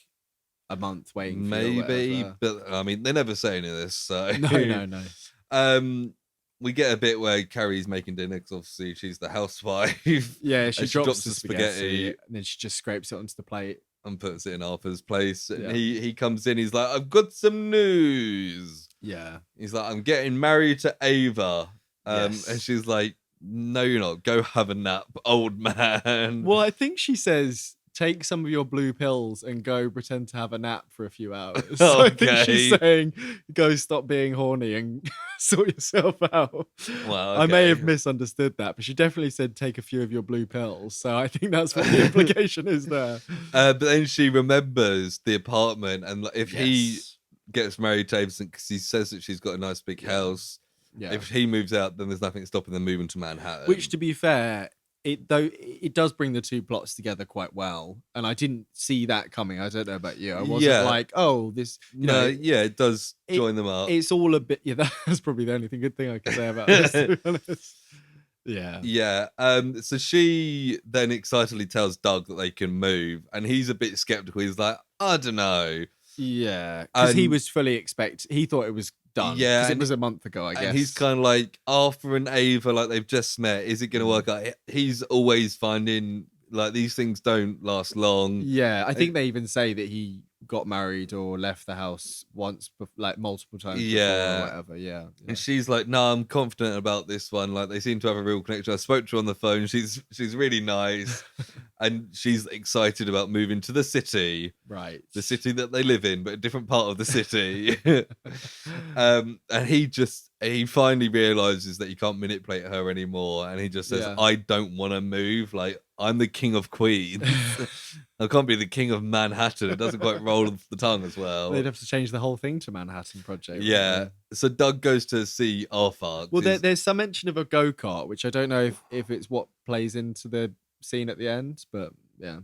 a month waiting. Maybe, but I mean, they never say any of this. So no. We get a bit where Carrie's making dinner because obviously she's the housewife. Yeah, she drops the spaghetti and then she just scrapes it onto the plate and puts it in Arthur's place. And he comes in. He's like, I've got some news. Yeah. He's like, I'm getting married to Ava. And she's like, no, you're not. Go have a nap, old man. Well, I think she says, take some of your blue pills and go pretend to have a nap for a few hours. So I think she's saying, go stop being horny and sort yourself out. Well, I may have misunderstood that, but she definitely said, take a few of your blue pills. So I think that's what the implication is there. But then she remembers the apartment and if he gets married to Avison because he says that she's got a nice big house. Yeah. If he moves out, then there's nothing stopping them moving to Manhattan. Which, to be fair, it does bring the two plots together quite well, and I didn't see that coming. I don't know about you. I wasn't like, oh, this. It does join them up. It's all a bit. Yeah, that's probably the only good thing I can say about this. To be honest. Yeah. So she then excitedly tells Doug that they can move, and he's a bit skeptical. He's like, I don't know. Yeah, because he was fully he thought it was done. Yeah, because it was a month ago, I guess. And he's kind of like, Arthur and Ava, like they've just met. Is it going to work out? He's always finding like these things don't last long. Yeah, I think they even say that he got married or left the house once, like multiple times. Before or whatever. Yeah. And she's like, no, I'm confident about this one. Like they seem to have a real connection. I spoke to her on the phone. She's really nice. And she's excited about moving to the city. Right. The city that they live in, but a different part of the city. And he finally realizes that he can't manipulate her anymore. And he just says, I don't want to move. Like, I'm the king of Queens. I can't be the king of Manhattan. It doesn't quite roll off the tongue as well. They'd have to change the whole thing to Manhattan Project. Yeah. So Doug goes to see Arthur. Well, there's some mention of a go-kart, which I don't know if it's what plays into the scene at the end, but yeah.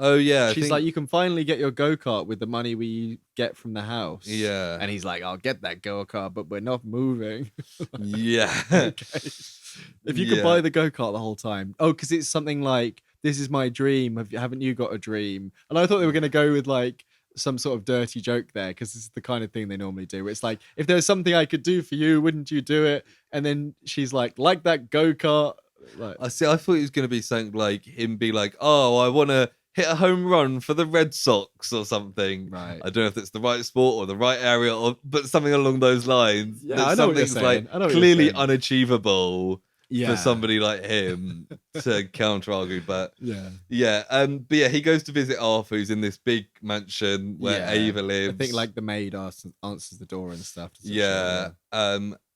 Oh, yeah. She's like, you can finally get your go-kart with the money we get from the house. Yeah. And he's like, I'll get that go-kart, but we're not moving. Yeah. Okay. If you could buy the go-kart the whole time. Oh, because it's something like, this is my dream. Haven't you got a dream? And I thought they were going to go with like some sort of dirty joke there, because this is the kind of thing they normally do. It's like, if there was something I could do for you, wouldn't you do it? And then she's like that go-kart. Like, I thought it was going to be something like him be like, oh, I want to hit a home run for the Red Sox or something. Right. I don't know if it's the right sport or the right area, but something along those lines. Yeah, I know what you're saying. Like clearly unachievable for somebody like him to counter argue. But but he goes to visit Arthur, who's in this big mansion where Ava lives. I think like the maid answers the door and stuff.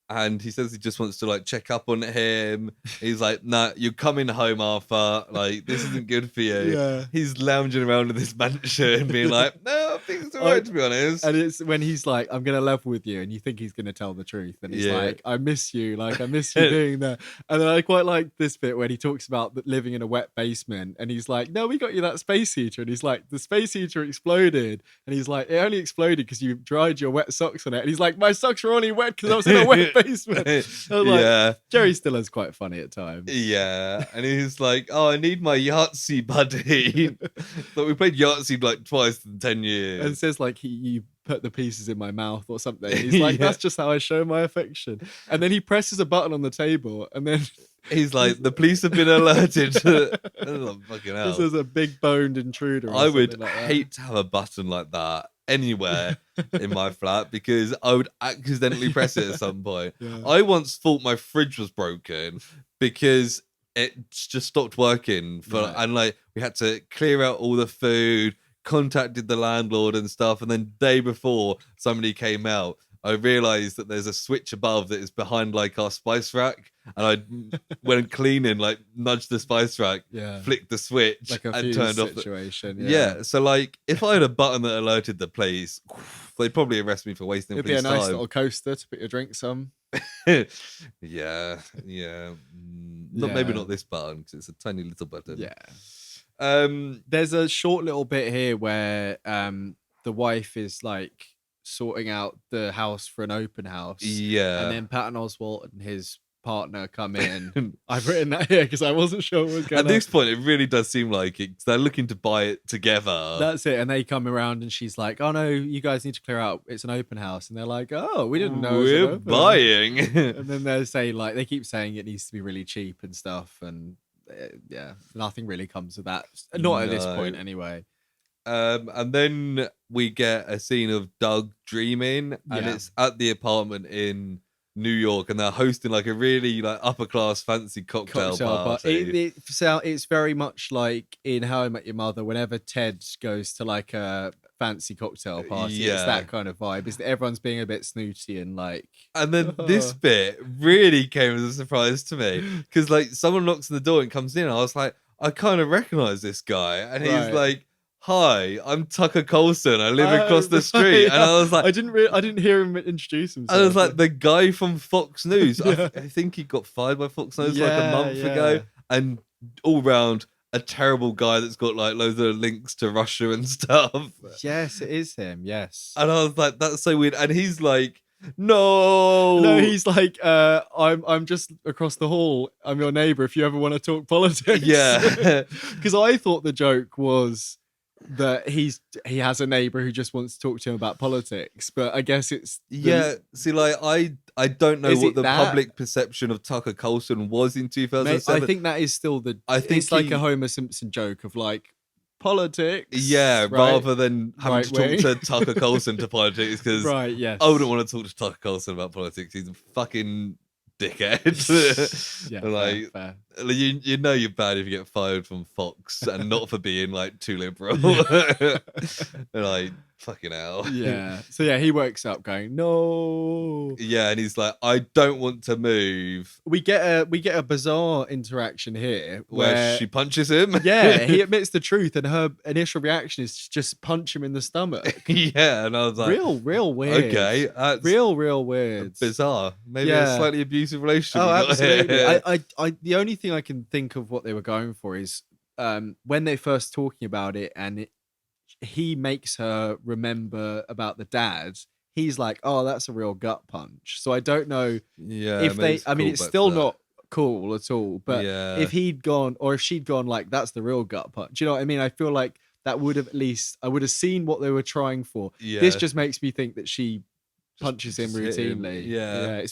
And he says he just wants to like check up on him. He's like, nah, you're coming home, Arthur. Like, this isn't good for you. Yeah. He's lounging around in this mansion being like, no, I think it's all right, to be honest. And it's when he's like, I'm going to level with you. And you think he's going to tell the truth. And he's like, I miss you. Like, I miss you being there. And then I quite like this bit when he talks about living in a wet basement. And he's like, no, we got you that space heater. And he's like, the space heater exploded. And he's like, it only exploded because you dried your wet socks on it. And he's like, my socks were only wet because I was in a wet basement. Jerry Stiller's quite funny at times. Yeah. And he's like, oh, I need my Yahtzee buddy. But we played Yahtzee like twice in 10 years. And it says like you put the pieces in my mouth or something. And he's like, that's just how I show my affection. And then he presses a button on the table and then he's like, the police have been alerted. Oh, fucking hell. This is a big boned intruder. I would hate to have a button like that anywhere in my flat, because I would accidentally press it at some point. I once thought my fridge was broken because it just stopped working and like we had to clear out all the food, contacted the landlord and stuff, and then day before somebody came out, I realized that there's a switch above that is behind like our spice rack, and I when cleaning, like nudged the spice rack, flicked the switch, like a and turned off situation. So like if I had a button that alerted the police, they'd probably arrest me for wasting It'd police be a nice time. little coaster to put your drinks on. Maybe not this button because it's a tiny little button. There's a short little bit here where the wife is like sorting out the house for an open house. And then Patton Oswalt and his partner come in. I've written that here because I wasn't sure what was going on. At this point, it really does seem like they're looking to buy it together. That's it. And they come around and she's like, oh no, you guys need to clear out. It's an open house. And they're like, oh, we didn't know. We're buying. And then they say like, they keep saying it needs to be really cheap and stuff. And nothing really comes of that. Not at this point anyway. And then we get a scene of Doug dreaming, and it's at the apartment in New York, and they're hosting like a really like upper class fancy cocktail party. It's very much like in How I Met Your Mother. Whenever Ted goes to like a fancy cocktail party, it's that kind of vibe. Is that everyone's being a bit snooty and like. And then this bit really came as a surprise to me, because like someone knocks on the door and comes in, and I was like, I kind of recognize this guy, and he's like, hi, I'm Tucker Carlson. I live across the street. And I was like, I didn't hear him introduce himself. I was like, the guy from Fox News. I think he got fired by Fox News like a month ago. And all round, a terrible guy that's got like loads of links to Russia and stuff. Yes, it is him. Yes. And I was like, that's so weird. And he's like, no, he's like, I'm just across the hall. I'm your neighbor if you ever want to talk politics. Yeah. Because I thought the joke was that he has a neighbor who just wants to talk to him about politics, but I guess it's see, like I don't know what the public perception of Tucker Carlson was in 2007. I think that is still it's like a Homer Simpson joke of like politics, rather than having to talk to Tucker Carlson to politics, because I wouldn't want to talk to Tucker Carlson about politics. He's a fucking dickhead. Fair. You know you're bad if you get fired from Fox, and not for being like too liberal. Like fucking hell. Yeah. So yeah, he wakes up going, no. Yeah, and he's like, I don't want to move. We get a bizarre interaction here where she punches him. Yeah, he admits the truth, and her initial reaction is to just punch him in the stomach. Yeah, and I was like, real weird. Okay, that's real weird. Bizarre. Maybe a slightly abusive relationship. Oh, absolutely. I the only thing I can think of what they were going for is when they first talking about it, and he makes her remember about the dad. He's like, oh, that's a real gut punch. So I don't know if they, I mean, it's still not cool at all, but if he'd gone, or if she'd gone like, that's the real gut punch. Do you know what I mean? I feel like that would have, at least I would have seen what they were trying for. This just makes me think that she punches him routinely.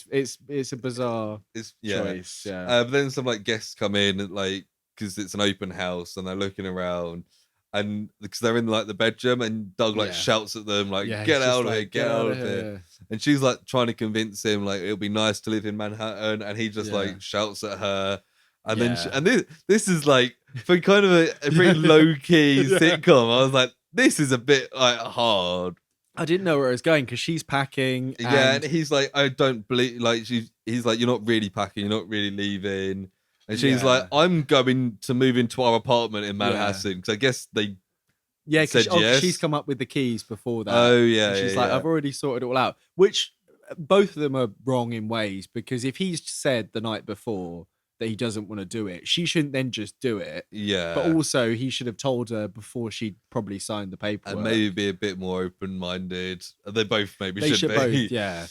It's a bizarre choice. But then some like guests come in, like, because it's an open house and they're looking around, and because they're in like the bedroom, and Doug like shouts at them like, get out of here, get out of here. And she's like trying to convince him like it'll be nice to live in Manhattan, and he just like shouts at her. And then this is like, for kind of a pretty low-key sitcom, I was like, this is a bit like hard. I didn't know where it was going because she's packing. And he's like, I don't believe, like, he's like, you're not really packing, you're not really leaving. And she's like, I'm going to move into our apartment in Manhattan, because I guess they said yes. She's come up with the keys before that. Oh, yeah. And she's like, I've already sorted it all out. Which both of them are wrong in ways, because if he's said the night before that he doesn't want to do it, she shouldn't then just do it. Yeah. But also, he should have told her before she probably signed the paperwork. And maybe be a bit more open-minded. They both maybe should be. Both, yeah.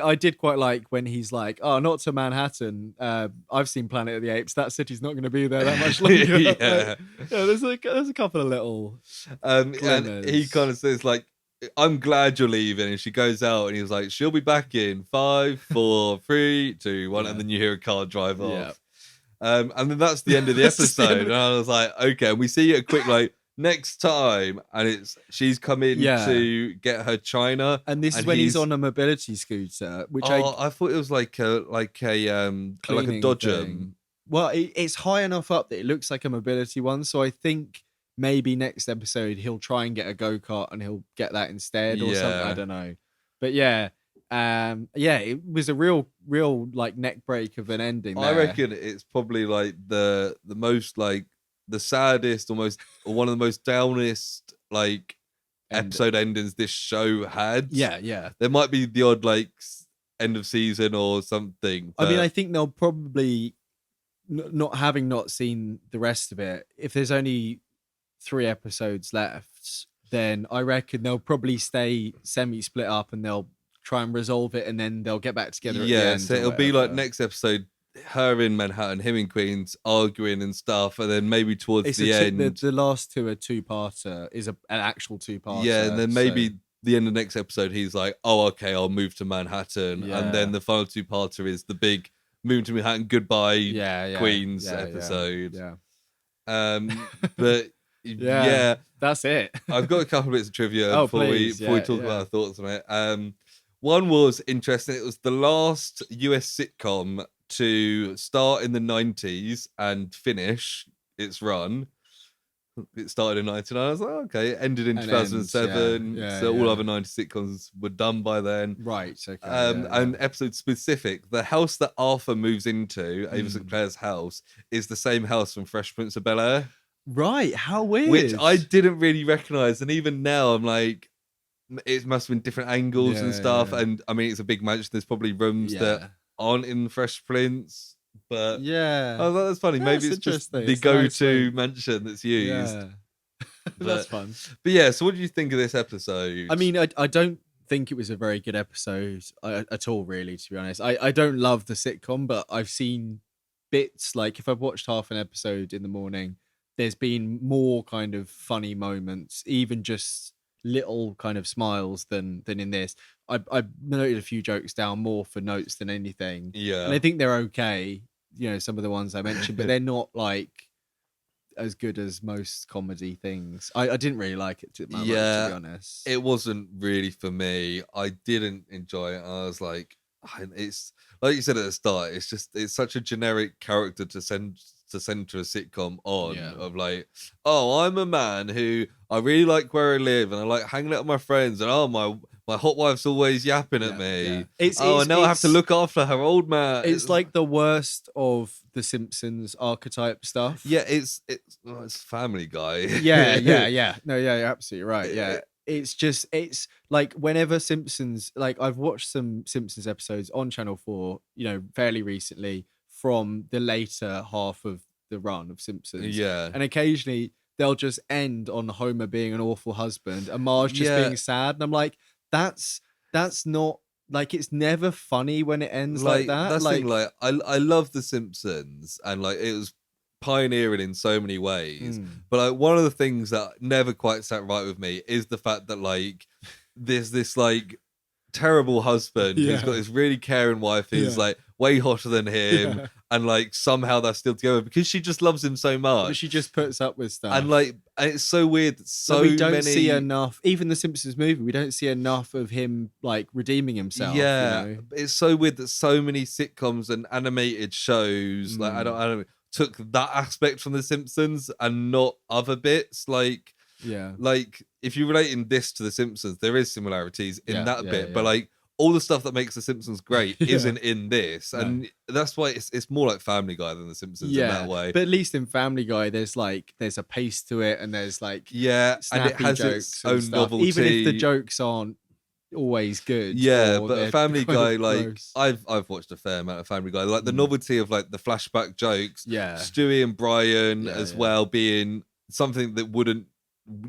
I did quite like when he's like, oh, not to Manhattan. I've seen Planet of the Apes. That city's not going to be there that much longer. There's a couple of little and he kind of says like, I'm glad you're leaving. And she goes out and he's like, she'll be back in 5, 4, 3, 2, 1. And then you hear a car drive off. And then that's the end of the episode. And I was like, okay. And we see a quick like, next time. And she's come in to get her china. And this is when he's on a mobility scooter, which I thought it was like a Dodger. Thing. Well, it's high enough up that it looks like a mobility one. So I think maybe next episode he'll try and get a go-kart and he'll get that instead or something. I don't know. But it was a real like neck break of an ending there. I reckon it's probably like the most like the saddest, or one of the most downest like episode endings this show had. Yeah. There might be the odd like end of season or something. I mean, I think they'll probably not seen the rest of it. If there's only 3 episodes left, then I reckon they'll probably stay semi-split up and they'll try and resolve it, and then they'll get back together at the end. So it'll be like next episode, her in Manhattan, him in Queens, arguing and stuff, and then maybe towards the end... The last two are two-parter, is an actual two-parter. Yeah, and then maybe the end of the next episode, he's like, oh, okay, I'll move to Manhattan. And then the final two-parter is the big move to Manhattan, goodbye, Queens episode. But... Yeah, that's it. I've got a couple of bits of trivia before we talk about our thoughts on it. One was interesting. It was the last US sitcom to start in the 90s and finish its run. It started in 99. I was like, okay, it ended in 2007. All other 90s sitcoms were done by then. Right. Okay. And episode specific, the house that Arthur moves into, Ava Sinclair's house, is the same house from Fresh Prince of Bel-Air. Right, how weird. Which I didn't really recognise, and even now I'm like, it must have been different angles and stuff. And I mean, it's a big mansion. There's probably rooms that aren't in Fresh Prince, but I was like, that's funny. Maybe it's just the go-to mansion that's used. Yeah. That's fun. But so what do you think of this episode? I mean, I don't think it was a very good episode at all, really, to be honest. I don't love the sitcom, but I've seen bits, like if I've watched half an episode in the morning, there's been more kind of funny moments, even just little kind of smiles than in this. I noted a few jokes down more for notes than anything. Yeah. And I think they're okay, some of the ones I mentioned, but they're not like as good as most comedy things. I didn't really like it to be honest. It wasn't really for me. I didn't enjoy it. I was like, it's like you said at the start, it's such a generic character to to center a sitcom on of like, oh, I'm a man who I really like where I live and I like hanging out with my friends and oh my hot wife's always yapping at me. And now I have to look after her old man. It's like the worst of the Simpsons archetype stuff. Yeah, it's Family Guy. Yeah. No, yeah, you're absolutely right. Yeah. It's like whenever Simpsons, like I've watched some Simpsons episodes on Channel 4, fairly recently from the later half of the run of Simpsons. Yeah. And occasionally they'll just end on Homer being an awful husband and Marge just being sad. And I'm like, that's not, like, it's never funny when it ends like that. That's like, the thing, I love The Simpsons and like it was pioneering in so many ways, but like one of the things that never quite sat right with me is the fact that like there's this like terrible husband who's got this really caring wife who's like way hotter than him and like somehow they're still together because she just loves him so much, but she just puts up with stuff and it's so weird that we don't see enough. Even the Simpsons movie, we don't see enough of him like redeeming himself. It's so weird that so many sitcoms and animated shows like I don't took that aspect from The Simpsons and not other bits. Like if you're relating this to The Simpsons, there is similarities in that bit, but like all the stuff that makes The Simpsons great isn't in this, and that's why it's more like Family Guy than The Simpsons in that way. But at least in Family Guy, there's a pace to it, and there's like and it has its own novelty, even if the jokes aren't always good. But Family Guy, like I've watched a fair amount of Family Guy. Like the novelty of like the flashback jokes, Stewie and Brian as well being something that wouldn't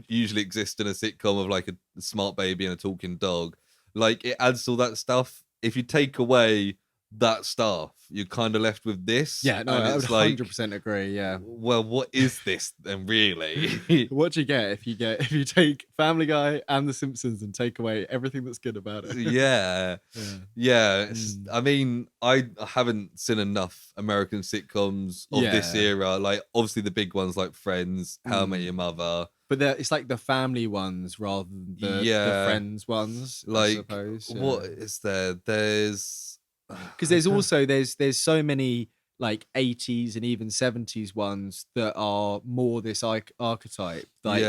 usually exist in a sitcom of like a smart baby and a talking dog. Like it adds all that stuff. If you take away that stuff, you're kind of left with this. Yeah, no, I would 100% agree. Yeah. Well, what is this then, really? What do you get if you take Family Guy and The Simpsons and take away everything that's good about it? I mean, I haven't seen enough American sitcoms of this era. Like, obviously, the big ones like Friends, How I Met Your Mother. But it's like the family ones rather than the Friends ones. Like, I suppose. What is there? There's because there's also there's so many like 80s and even 70s ones that are more this archetype. Like,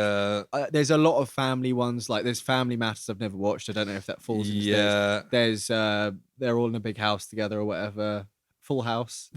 there's a lot of family ones. Like there's Family Matters I've never watched. I don't know if that falls into this. There's they're all in a big house together or whatever. Full House,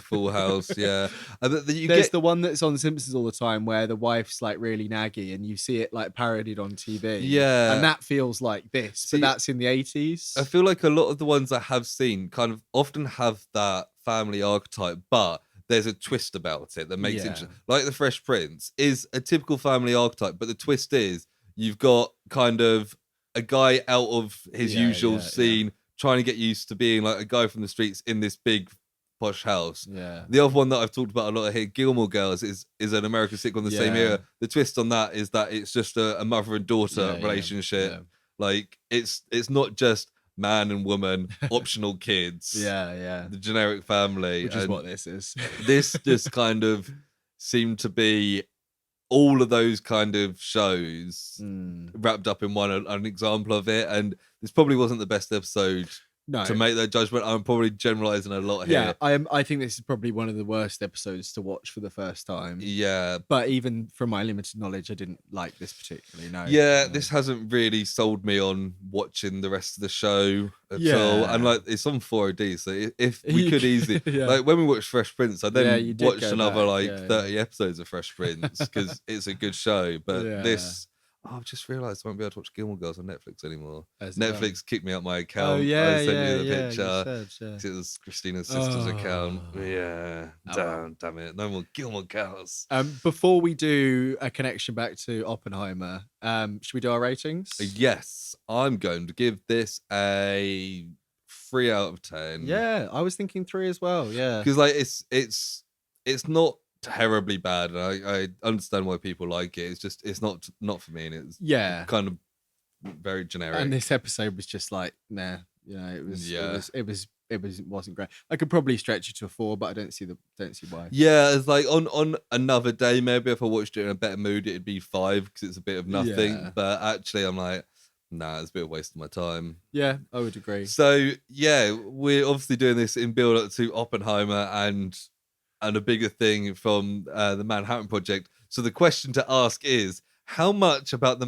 yeah. There's the one that's on Simpsons all the time where the wife's like really naggy and you see it like parodied on TV. Yeah. And that feels like this, but that's in the 80s. I feel like a lot of the ones I have seen kind of often have that family archetype, but there's a twist about it that makes it like The Fresh Prince is a typical family archetype, but the twist is you've got kind of a guy out of his usual scene trying to get used to being like a guy from the streets in this big posh house. The other one that I've talked about a lot here, Gilmore Girls, is an American sitcom the same era. The twist on that is that it's just a mother and daughter relationship. Like it's not just man and woman, optional kids. The generic family. Which is what this is. This just kind of seemed to be all of those kind of shows wrapped up in one, an example of it. And this probably wasn't the best episode to make that judgment. I'm probably generalizing a lot here. I think this is probably one of the worst episodes to watch for the first time. But even from my limited knowledge, I didn't like this particularly. This hasn't really sold me on watching the rest of the show at all. And like it's on 4D, so if we could easily like when we watched Fresh Prince, I then watched another 30 episodes of Fresh Prince because it's a good show. But this I've just realised I won't be able to watch Gilmore Girls on Netflix anymore. Netflix kicked me out my account. I sent you the picture. It was Christina's sister's account. Damn it. No more Gilmore Girls. Before we do a connection back to Oppenheimer, should we do our ratings? Yes. I'm going to give this a 3 out of 10. Yeah, I was thinking 3 as well. Yeah. Because like it's not terribly bad, and I understand why people like it. It's just it's not for me, and it's kind of very generic. And this episode was just like it wasn't great. I could probably stretch it to a 4, but I don't see why. It's like on another day, maybe if I watched it in a better mood, it'd be 5 because it's a bit of nothing. But actually, I'm like, nah, it's a bit of a waste of my time. Yeah, I would agree. So we're obviously doing this in build up to Oppenheimer, and and a bigger thing from the Manhattan Project. So the question to ask is, how much about the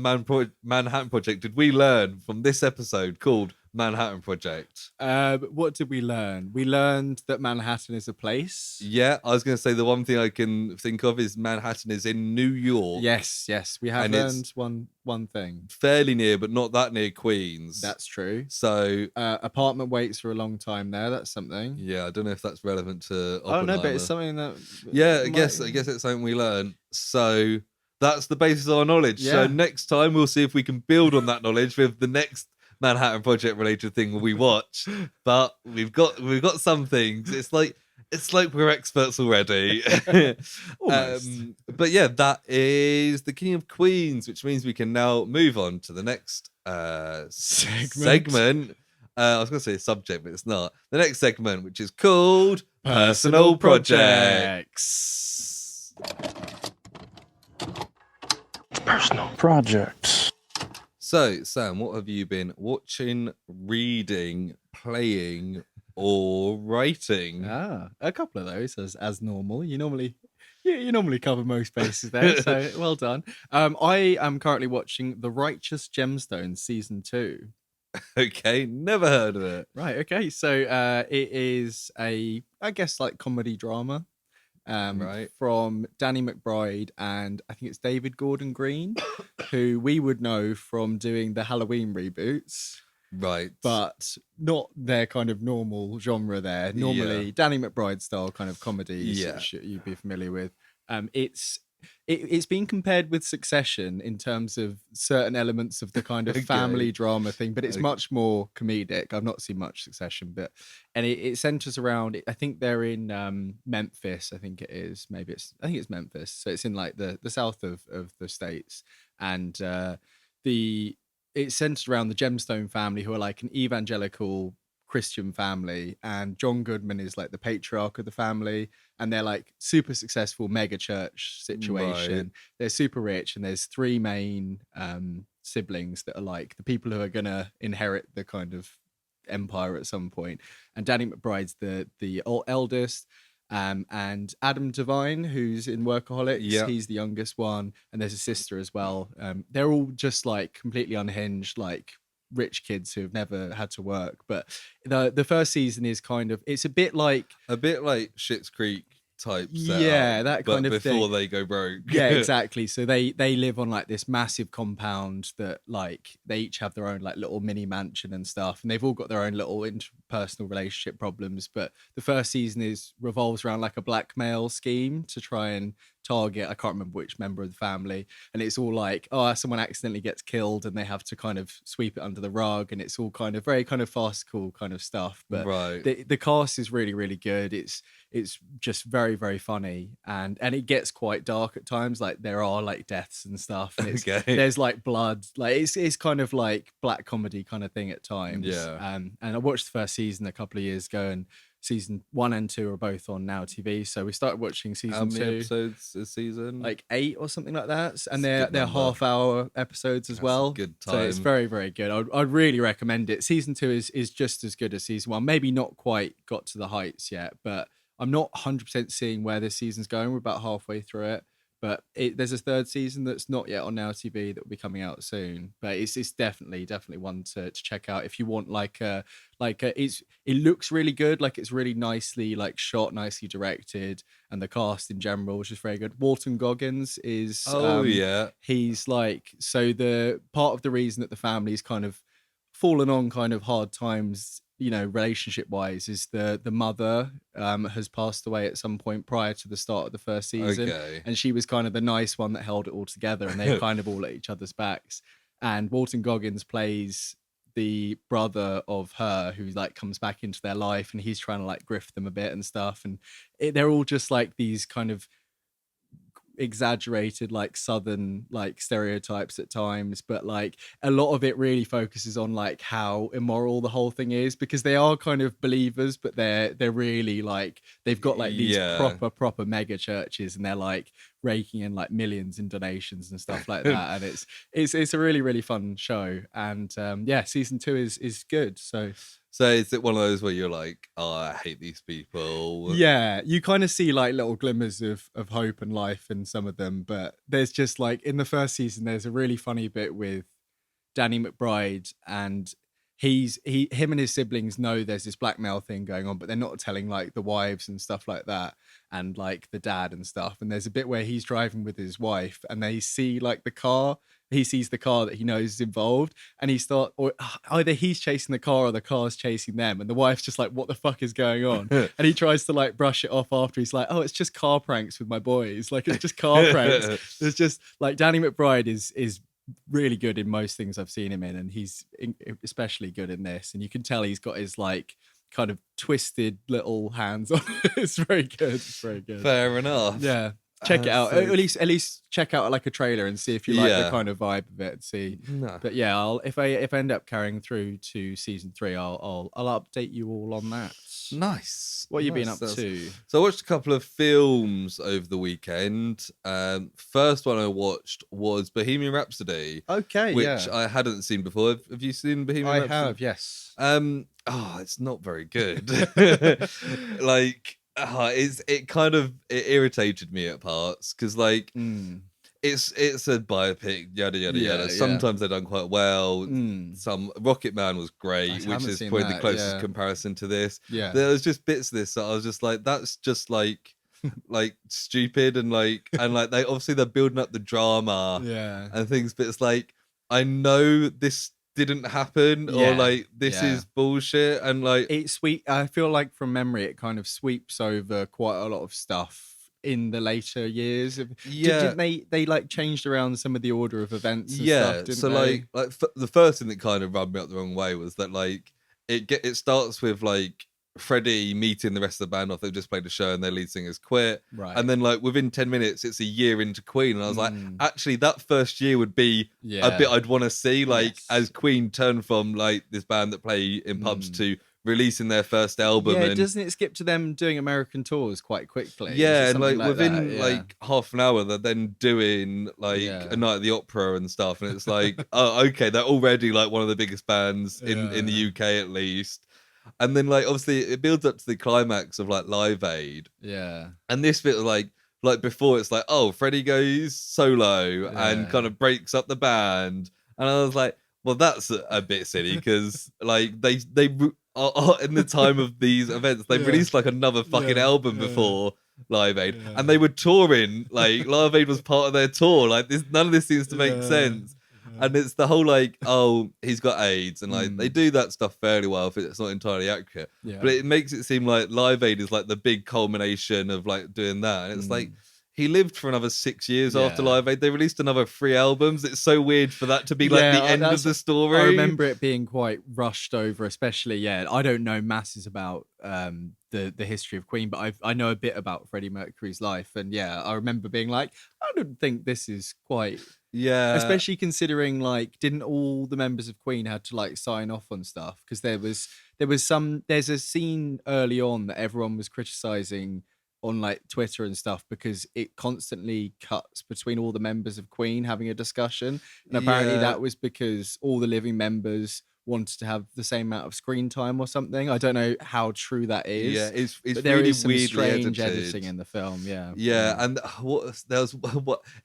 Manhattan Project did we learn from this episode called Manhattan Project? What did we learn? We learned that Manhattan is a place. Yeah, I was going to say the one thing I can think of is Manhattan is in New York. Yes, we have learned one thing. Fairly near, but not that near Queens. That's true. So apartment waits for a long time there. That's something. Yeah, I don't know if that's relevant to Oppenheimer. Oh no, but it's something that. Yeah, I guess it's something we learned. So that's the basis of our knowledge. Yeah. So next time we'll see if we can build on that knowledge with the next Manhattan Project related thing we watch. But we've got some things. It's like we're experts already. But yeah, that is the King of Queens, which means we can now move on to the next segment. I was going to say subject, but it's not. The next segment, which is called Personal Projects. Personal projects. So, Sam, what have you been watching, reading, playing, or writing? A couple of those as normal. You normally cover most bases there, so well done. I am currently watching The Righteous Gemstones season 2. Okay, never heard of it. Right, okay. So it is I guess like comedy drama. Right. From Danny Mcbride and I think it's David Gordon Green, who we would know from doing the Halloween reboots. Right. But not their kind of normal genre there. Normally Danny McBride style kind of comedies, which you'd be familiar with. It's been compared with Succession in terms of certain elements of the kind of family drama thing, but it's much more comedic. I've not seen much Succession, and it centers around. I think they're in Memphis. I think it is. I think it's Memphis. So it's in like the south of the States, and it's centered around the Gemstone family, who are like an evangelical Christian family, and John Goodman is like the patriarch of the family, and they're like super successful mega church situation. Right. They're super rich, and there's 3 main siblings that are like the people who are gonna inherit the kind of empire at some point. And Danny McBride's the eldest, and Adam Devine, who's in Workaholics, he's the youngest one, and there's a sister as well. They're all just like completely unhinged, like rich kids who have never had to work. But the first season is kind of, it's a bit like Schitt's Creek type setup, that kind of before thing. They go broke. Yeah, exactly. So they live on like this massive compound that like they each have their own like little mini mansion and stuff, and they've all got their own little interpersonal relationship problems. But the first season revolves around like a blackmail scheme to try and target, I can't remember which member of the family, and it's all like, someone accidentally gets killed and they have to kind of sweep it under the rug, and it's all kind of very kind of farcical kind of stuff. But the cast is really, really good. It's just very, very funny, and it gets quite dark at times. Like there are like deaths and stuff, and there's like blood. Like it's kind of like black comedy kind of thing at times. Yeah. And I watched the first season a couple of years ago, and season 1 and 2 are both on Now TV. So we started watching season 2. How many episodes a season? Like 8 or something like that. And they're half-hour episodes as well. Good time. So it's very, very good. I'd really recommend it. Season 2 is just as good as season 1. Maybe not quite got to the heights yet, but I'm not 100% seeing where this season's going. We're about halfway through it. But there's a 3rd season that's not yet on Now TV that will be coming out soon. But it's definitely one to check out if you want it looks really good. Like it's really nicely like shot, nicely directed, and the cast in general, which is very good. Walton Goggins is he's like, so the part of the reason that the family's kind of fallen on kind of hard times, relationship wise, is the mother has passed away at some point prior to the start of the first season. And she was kind of the nice one that held it all together, and they kind of all at each other's backs. And Walton Goggins plays the brother of her, who like comes back into their life, and he's trying to like grift them a bit and stuff. And they're all just like these kind of exaggerated like southern like stereotypes at times, but like a lot of it really focuses on like how immoral the whole thing is, because they are kind of believers, but they're really like, they've got like these proper mega churches, and they're like raking in like millions in donations and stuff like that. And it's a really, really fun show. And season 2 is good. So is it one of those where you're like, oh, I hate these people? Yeah, you kind of see like little glimmers of hope and life in some of them, but there's just like in the first season, there's a really funny bit with Danny McBride, and him and his siblings know there's this blackmail thing going on, but they're not telling like the wives and stuff like that, and like the dad and stuff. And there's a bit where he's driving with his wife, and they see like the car. He sees the car that he knows is involved, and or either he's chasing the car or the car's chasing them, and the wife's just like, "What the fuck is going on?" And he tries to like brush it off after. He's like, "Oh, it's just car pranks with my boys. Like it's just car pranks." It's just like Danny McBride is really good in most things I've seen him in, and he's especially good in this. And you can tell he's got his like kind of twisted little hands on. It's very good. It's very good. Fair enough. Yeah. Check it out. At least check out like a trailer and see if you like the kind of vibe of it. See, but yeah, if I end up carrying through to season 3, I'll update you all on that. Nice. What have you been up to? So I watched a couple of films over the weekend. First one I watched was Bohemian Rhapsody. Okay, which I hadn't seen before. Have you seen Bohemian Rhapsody? I have, yes. It's not very good. Like. It irritated me at parts because like it's a biopic, yada yada yada. Sometimes they're done quite well. Some Rocket Man was great, which is probably the closest comparison to this. Yeah, there was just bits of this that I was just like, that's just like stupid and like they obviously they're building up the drama and things, but it's like I know this didn't happen or like this is bullshit, and like I feel like from memory it kind of sweeps over quite a lot of stuff in the later years. Didn't they like changed around some of the order of events and stuff, didn't so they? like the first thing that kind of rubbed me up the wrong way was that like it starts with like Freddie meeting the rest of the band off. They've just played a show and their lead singer's quit. Right. And then like within 10 minutes, it's a year into Queen. And I was like, actually that first year would be a bit I'd want to see, like as Queen turned from like this band that play in pubs to releasing their first album. Yeah, and doesn't it skip to them doing American tours quite quickly? Yeah, and like within like half an hour, they're then doing like a night at the opera and stuff. And it's like, oh, okay, they're already like one of the biggest bands in the UK at least. And then like obviously it builds up to the climax of like Live Aid. Yeah. And this bit like before it's like, oh, Freddie goes solo and kind of breaks up the band. And I was like, well, that's a bit silly because like they in the time of these events, they released like another fucking album before Live Aid. And they were touring, like Live Aid was part of their tour. Like this, none of this seems to make sense. And it's the whole like, oh, he's got AIDS, and like they do that stuff fairly well if it's not entirely accurate. Yeah. But it makes it seem like Live Aid is like the big culmination of like doing that. And it's like he lived for another 6 years after Live Aid. They released another 3 albums. It's so weird for that to be like the end of the story. I remember it being quite rushed over, especially I don't know masses about the history of Queen, but I know a bit about Freddie Mercury's life, and I remember being like, I don't think this is quite. Yeah, especially considering like didn't all the members of Queen had to like sign off on stuff, because there's a scene early on that everyone was criticizing on like Twitter and stuff because it constantly cuts between all the members of Queen having a discussion, and apparently that was because all the living members wanted to have the same amount of screen time or something. I don't know how true that is. Yeah, it's but really there is some weirdly strange edited. editing in the film. And there was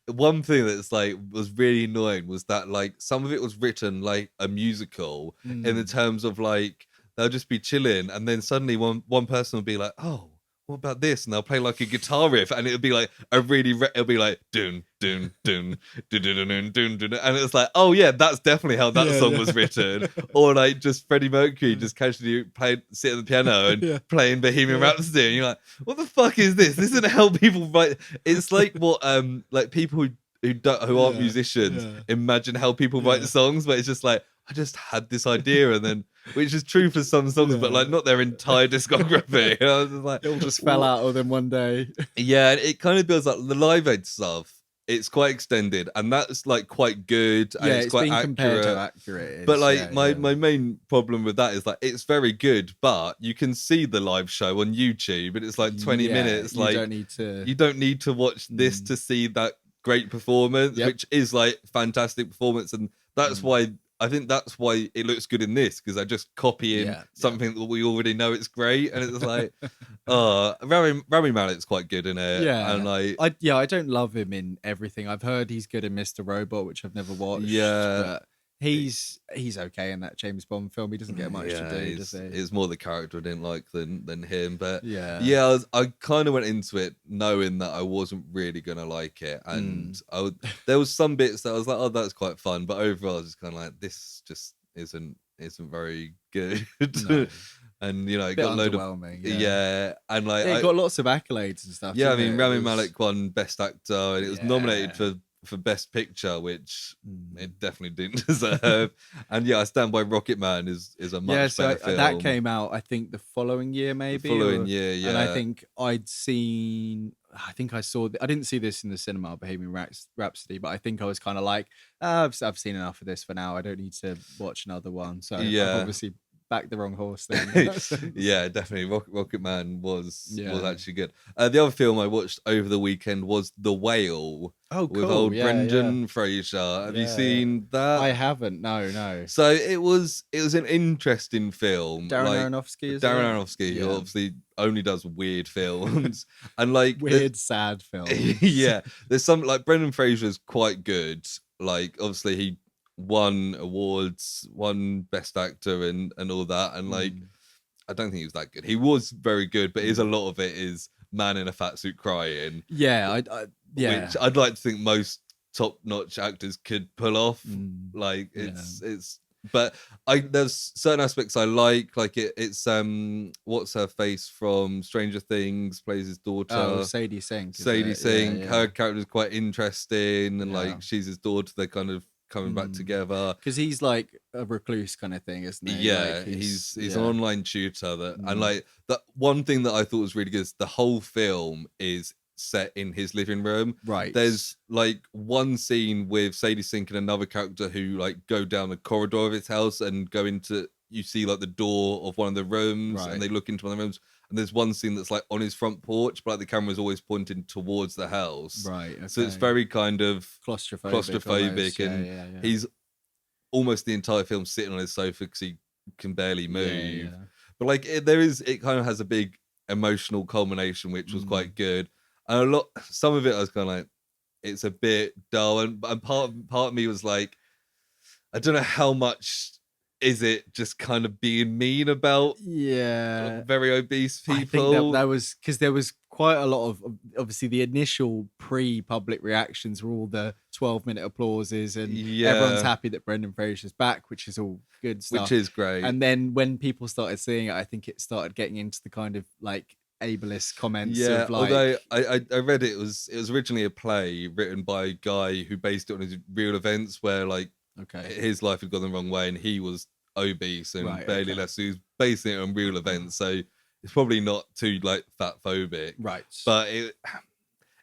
one thing that's like was really annoying was that like some of it was written like a musical in the terms of like they'll just be chilling and then suddenly one person will be like, oh, what about this? And they'll play like a guitar riff, and it'll be like it'll be like dun dun dun dun dun dun dun dun, and it's like, oh yeah, that's definitely how that song was written. Or like just Freddie Mercury just casually sitting at the piano and playing Bohemian Rhapsody, and you're like, what the fuck is this? This isn't how people write. It's like what like people who aren't musicians imagine how people write songs, but it's just like, I just had this idea, and then which is true for some songs, but like not their entire discography. And I was just like, it all just fell out of them one day. Yeah, it kind of feels like the Live Aid stuff. it's quite extended, and that's like quite good. And it's quite been accurate. Compared to how accurate it is. But like my main problem with that is like it's very good, but you can see the live show on YouTube, and it's like 20 minutes. Like you don't need to watch this to see that great performance, which is like fantastic performance, and that's why. I think that's why it looks good in this, because they're just copying something that we already know it's great, and it's like, Rami Malek's quite good in it. Yeah, and like, I don't love him in everything. I've heard he's good in Mr. Robot, which I've never watched. Yeah, but he's okay in that James Bond film. He doesn't get much to do, does he? It's more the character I didn't like than him. But yeah, I kind of went into it knowing that I wasn't really gonna like it, and there was some bits that I was like, oh, that's quite fun, but overall I was just kind of like, this just isn't very good. No. And you know, it got a load of and like it got lots of accolades and stuff. Yeah, I mean, Rami Malek won Best Actor, and it was nominated for Best Picture, which it definitely didn't deserve. And I stand by Rocketman is a much better film. That came out, I think, the following year, maybe. Yeah. And I think I didn't see this in the cinema, Bohemian Rhapsody, but I think I was kind of like, I've seen enough of this for now. I don't need to watch another one. So I've obviously backed the wrong horse then. Yeah, definitely. Rocketman was actually good. The other film I watched over the weekend was The Whale. Oh, cool. With old Brendan Fraser. Have you seen that? I haven't. No. So it was an interesting film. Darren Aronofsky, Aronofsky, who obviously only does weird films and like weird, sad films. Yeah, there's some like Brendan Fraser's quite good. Like obviously he won awards, won Best Actor and all that, and like I don't think he was that good. He was very good, but a lot of it is man in a fat suit crying. Yeah, which I'd like to think most top-notch actors could pull off. Like it's but there's certain aspects I like it's what's her face from Stranger Things plays his daughter. Sadie Sink. Her character is quite interesting, and like she's his daughter. They're kind of coming back together because he's like a recluse kind of thing, isn't he? Yeah, like he's an online tutor that and like that one thing that I thought was really good is the whole film is set in his living room. Right. There's like one scene with Sadie Sink and another character who like go down the corridor of his house and go into, you see like the door of one of the rooms and they look into one of the rooms, and there's one scene that's like on his front porch, but like the camera's always pointing towards the house. Right. Okay. So it's very kind of claustrophobic and he's almost the entire film sitting on his sofa because he can barely move. But like it kind of has a big emotional culmination, which was quite good. And some of it I was kind of like, it's a bit dull, and part of me was like, I don't know how much is it just kind of being mean about very obese people. I think that was because there was quite a lot of obviously the initial pre-public reactions were all the 12-minute applauses, and everyone's happy that Brendan Fraser's back, which is all good stuff, which is great. And then when people started seeing it, I think it started getting into the kind of like ableist comments. Of like, although I read it was originally a play written by a guy who based it on his real events where like his life had gone the wrong way and he was obese and barely less. So he was basing it on real events, so it's probably not too like fat phobic, right? But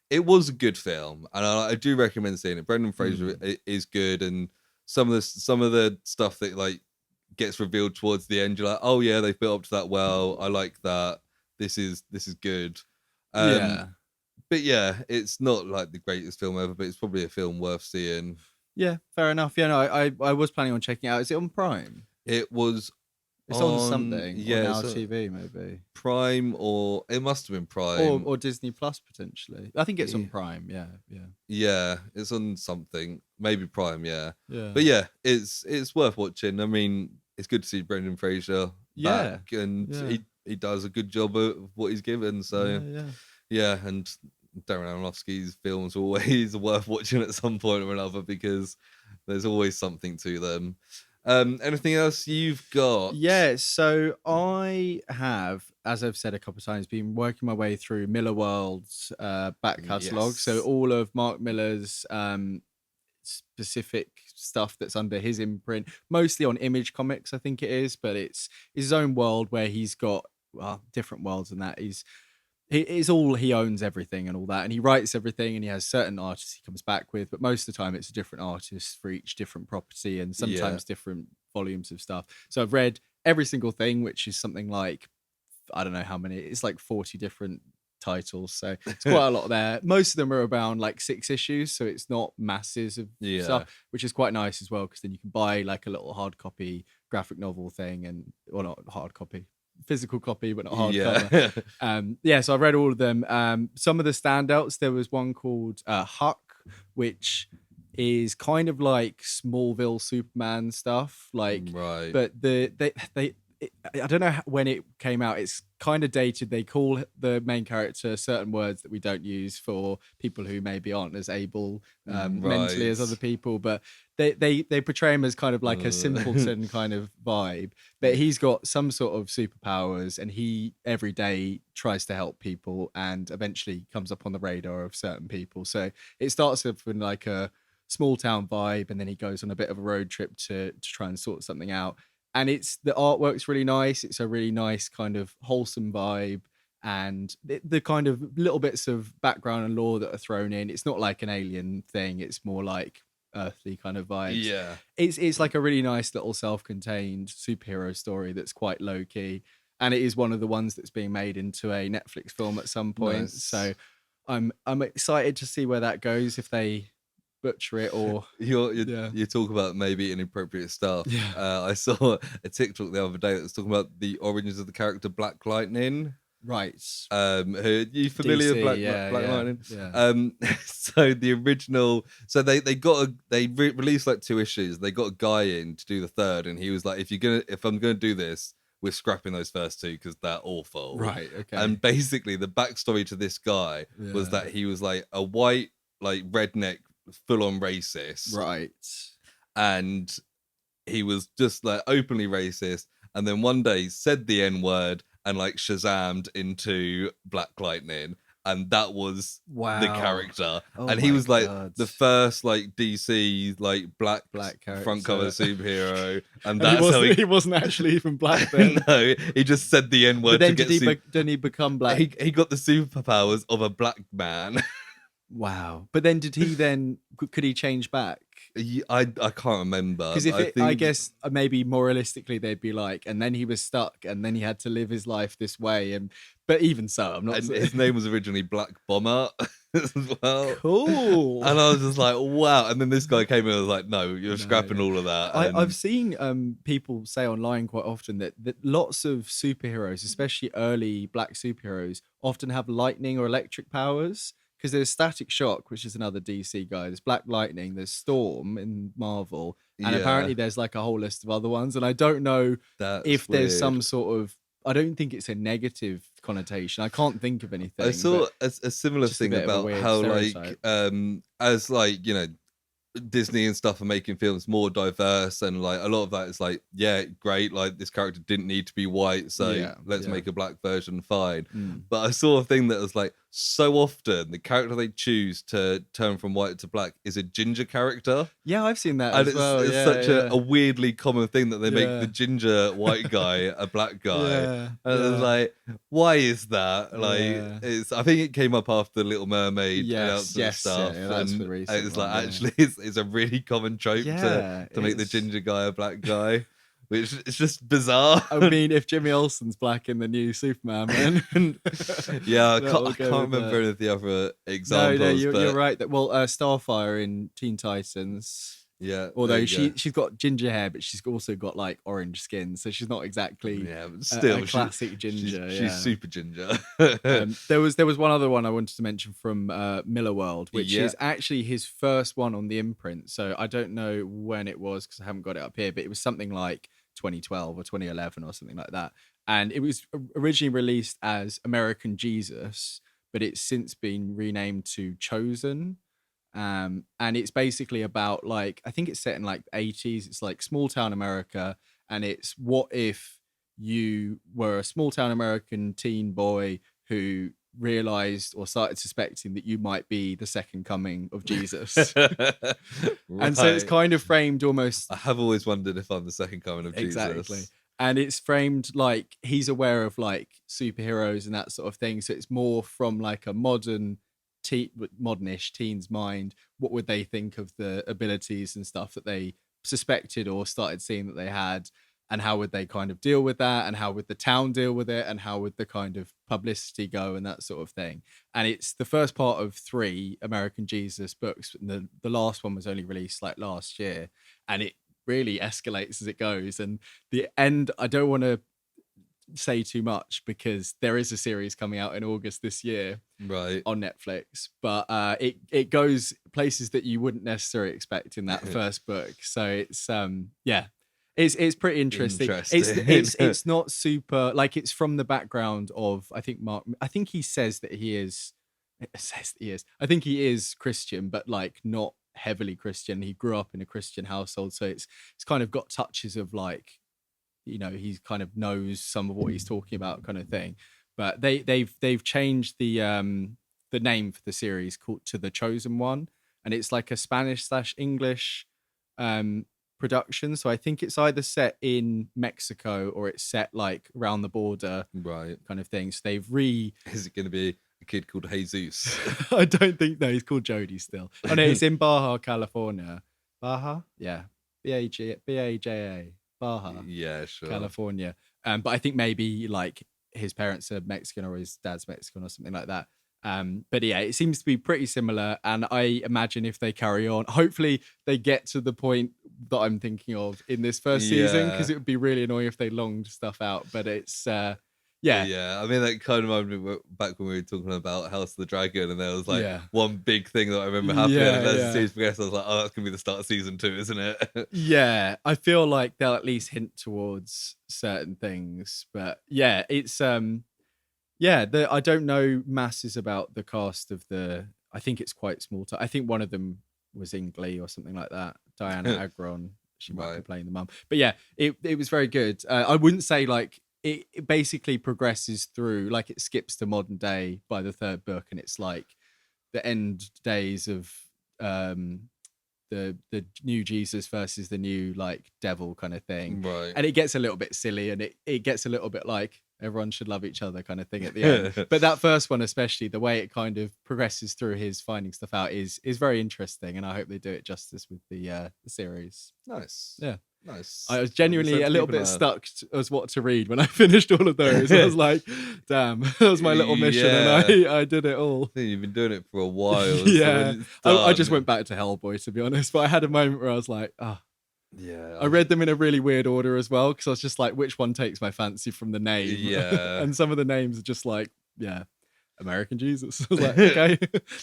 it was a good film, and I do recommend seeing it. Brendan Fraser is good, and some of the stuff that like gets revealed towards the end, you're like, oh yeah, they've built up to that well. I like that. This is good. But yeah, it's not like the greatest film ever, but it's probably a film worth seeing. Yeah, fair enough. Yeah, no, I was planning on checking it out. Is it on Prime? It was. It's on something. Yeah, on our TV maybe. Prime, or it must have been Prime, or Disney Plus potentially. I think it's on Prime. Yeah, it's on something. Maybe Prime. Yeah. But yeah, it's worth watching. I mean, it's good to see Brendan Fraser back, and he does a good job of what he's given. So and Darren Aronofsky's films are always worth watching at some point or another because there's always something to them. Anything else you've got? Yeah, so I have, as I've said a couple of times, been working my way through Millarworld's back catalogue. So all of Mark Millar's specific stuff that's under his imprint, mostly on Image Comics, I think it is, but it's his own world where he's got different worlds, and that he's he owns everything and all that, and he writes everything, and he has certain artists he comes back with, but most of the time it's a different artist for each different property, and sometimes different volumes of stuff. So I've read every single thing, which is something like, I don't know how many, it's like 40 different titles, so it's quite a lot there. Most of them are around like 6 issues, so it's not masses of stuff, which is quite nice as well, because then you can buy like a little hard copy graphic novel thing, and or not hard copy, physical copy, but not hardcover. So I've read all of them. Some of the standouts, there was one called Huck, which is kind of like Smallville Superman stuff, like, but I don't know when it came out. It's kind of dated. They call the main character certain words that we don't use for people who maybe aren't as able mentally as other people, but they portray him as kind of like a simpleton kind of vibe. But he's got some sort of superpowers, and he every day tries to help people, and eventually comes up on the radar of certain people. So it starts off in like a small town vibe, and then he goes on a bit of a road trip to try and sort something out. And the artwork's really nice. It's a really nice kind of wholesome vibe, and the kind of little bits of background and lore that are thrown in. It's not like an alien thing. It's more like earthly kind of vibes. Yeah, it's like a really nice little self-contained superhero story that's quite low key, and it is one of the ones that's being made into a Netflix film at some point. Nice. So I'm excited to see where that goes, if they butcher it or you talk about maybe inappropriate stuff. I saw a TikTok the other day that was talking about the origins of the character Black Lightning. Right. Are you familiar with Black Lightning? Yeah. So the original, so they released like 2 issues. They got a guy in to do the third, and he was like, if I'm gonna do this, we're scrapping those first 2 because they're awful. Right. Okay. And basically the backstory to this guy was that he was like a white, like redneck, full-on racist, right? And he was just like openly racist, and then one day said the N-word and like Shazammed into Black Lightning, and that was the character. And he was like the first like DC like black front cover superhero, and that's how he wasn't actually even black then. No, he just said the N-word. But then did he become black? He got the superpowers of a black man. Wow. But then could he change back? I can't remember. Because I guess maybe moralistically they'd be like, and then he was stuck, and then he had to live his life this way. But even so, I'm not. And his name was originally Black Bomber as well. Cool. And I was just like, wow. And then this guy came in and was like, no, you're scrapping all of that. I've seen people say online quite often that lots of superheroes, especially early black superheroes, often have lightning or electric powers. Because there's Static Shock, which is another DC guy. There's Black Lightning. There's Storm in Marvel. And apparently there's like a whole list of other ones. And I don't know if there's some sort of... I don't think it's a negative connotation. I can't think of anything. I saw a similar thing about how stereotype. Like... as like, you know, Disney and stuff are making films more diverse, and like a lot of that is like, yeah, great, like this character didn't need to be white, so let's make a black version, fine. But I saw a thing that was like, so often the character they choose to turn from white to black is a ginger character. Yeah, I've seen that and as well. It's such a weirdly common thing that they make the ginger white guy a black guy. And it's like, why is that? Like, I think it came up after Little Mermaid stuff. That's the reason. It's like, actually, it's a really common trope to make the ginger guy a black guy. Which is just bizarre. I mean, if Jimmy Olsen's black in the new Superman, then I can't remember any of the other examples. No, you're right. Well, Starfire in Teen Titans. Yeah. Although she's got ginger hair, but she's also got like orange skin, so she's not exactly but still, a classic ginger. She's super ginger. There was one other one I wanted to mention from Millarworld, which is actually his first one on the imprint. So I don't know when it was because I haven't got it up here, but it was something like 2012 or 2011 or something like that. And it was originally released as American Jesus, but it's since been renamed to Chosen. And it's basically about like, I think it's set in like the 80s. It's like small town America. And it's what if you were a small town American teen boy who realized or started suspecting that you might be the second coming of Jesus. And so it's kind of framed almost... I have always wondered if I'm the second coming of Jesus. Exactly. and it's framed like he's aware of like superheroes and that sort of thing. So it's more from like a modernish teen's mind. What would they think of the abilities and stuff that they suspected or started seeing that they had, and how would they kind of deal with that, and how would the town deal with it, and how would the kind of publicity go and that sort of thing. And it's the first part of 3 American Jesus books, and the last one was only released like last year, and it really escalates as it goes. And the end, I don't want to say too much because there is a series coming out in August this year, right, on Netflix, but it goes places that you wouldn't necessarily expect in that first book. So it's it's pretty interesting. It's not super, like, it's from the background of, I think he says that he is. I think he is Christian, but like not heavily Christian. He grew up in a Christian household, so it's kind of got touches of like, you know, he kind of knows some of what he's talking about, kind of thing. But they've changed the name for the series called to The Chosen One, and it's like a Spanish/English production. So I think it's either set in Mexico or it's set like around the border, right, kind of thing. So they've Is it going to be a kid called Jesus? I don't think, no, he's called Jody still. Oh no, it's in Baja, California. Baja, yeah, Baja, Baja, yeah, sure, California. But I think maybe like his parents are Mexican or his dad's Mexican or something like that. But yeah, it seems to be pretty similar. And I imagine if they carry on, hopefully they get to the point that I'm thinking of in this first season, because it would be really annoying if they longed stuff out. But it's yeah. I mean, that kind of reminded me back when we were talking about House of the Dragon, and there was like one big thing that I remember happening. And as the series progressed, I was like, oh, that's gonna be the start of season 2, isn't it? Yeah, I feel like they'll at least hint towards certain things. But yeah, it's I don't know masses about the cast of I think it's quite small. I think one of them was in Glee or something like that. Diana Agron, she might be playing the mum. But yeah, it was very good. I wouldn't say like it basically progresses through, like it skips to modern day by the 3rd book, and it's like the end days of the new Jesus versus the new like devil kind of thing. Right. And it gets a little bit silly, and it gets a little bit like everyone should love each other kind of thing at the end. But that first one, especially, the way it kind of progresses through his finding stuff out is very interesting, and I hope they do it justice with the series. Nice. Yeah. Nice. I was genuinely a little bit stuck as what to read when I finished all of those. I was like, damn, that was my little mission, and I did it all. I think you've been doing it for a while. Yeah. So I just went back to Hellboy, to be honest. But I had a moment where I was like, yeah. I read them in a really weird order as well, because I was just like, which one takes my fancy from the name? Yeah. And some of the names are just like, American Jesus. I was like, okay.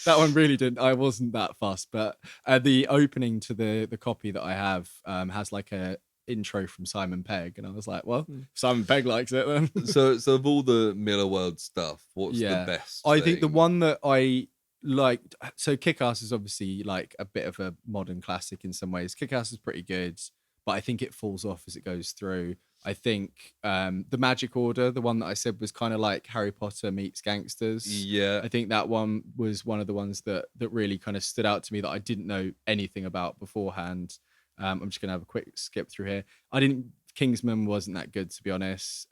That one really didn't. I wasn't that fussed. But the opening to the copy that I have has like a intro from Simon Pegg, and I was like, well, Simon Pegg likes it then. So of all the Millarworld stuff, what's the best I thing? think the one that I liked, so Kick-Ass is obviously like a bit of a modern classic in some ways. Kick-Ass is pretty good, but I think it falls off as it goes through. I think the Magic Order, the one that I said was kind of like Harry Potter meets gangsters. Yeah. I think that one was one of the ones that really kind of stood out to me that I didn't know anything about beforehand. I'm just going to have a quick skip through here. Kingsman wasn't that good, to be honest.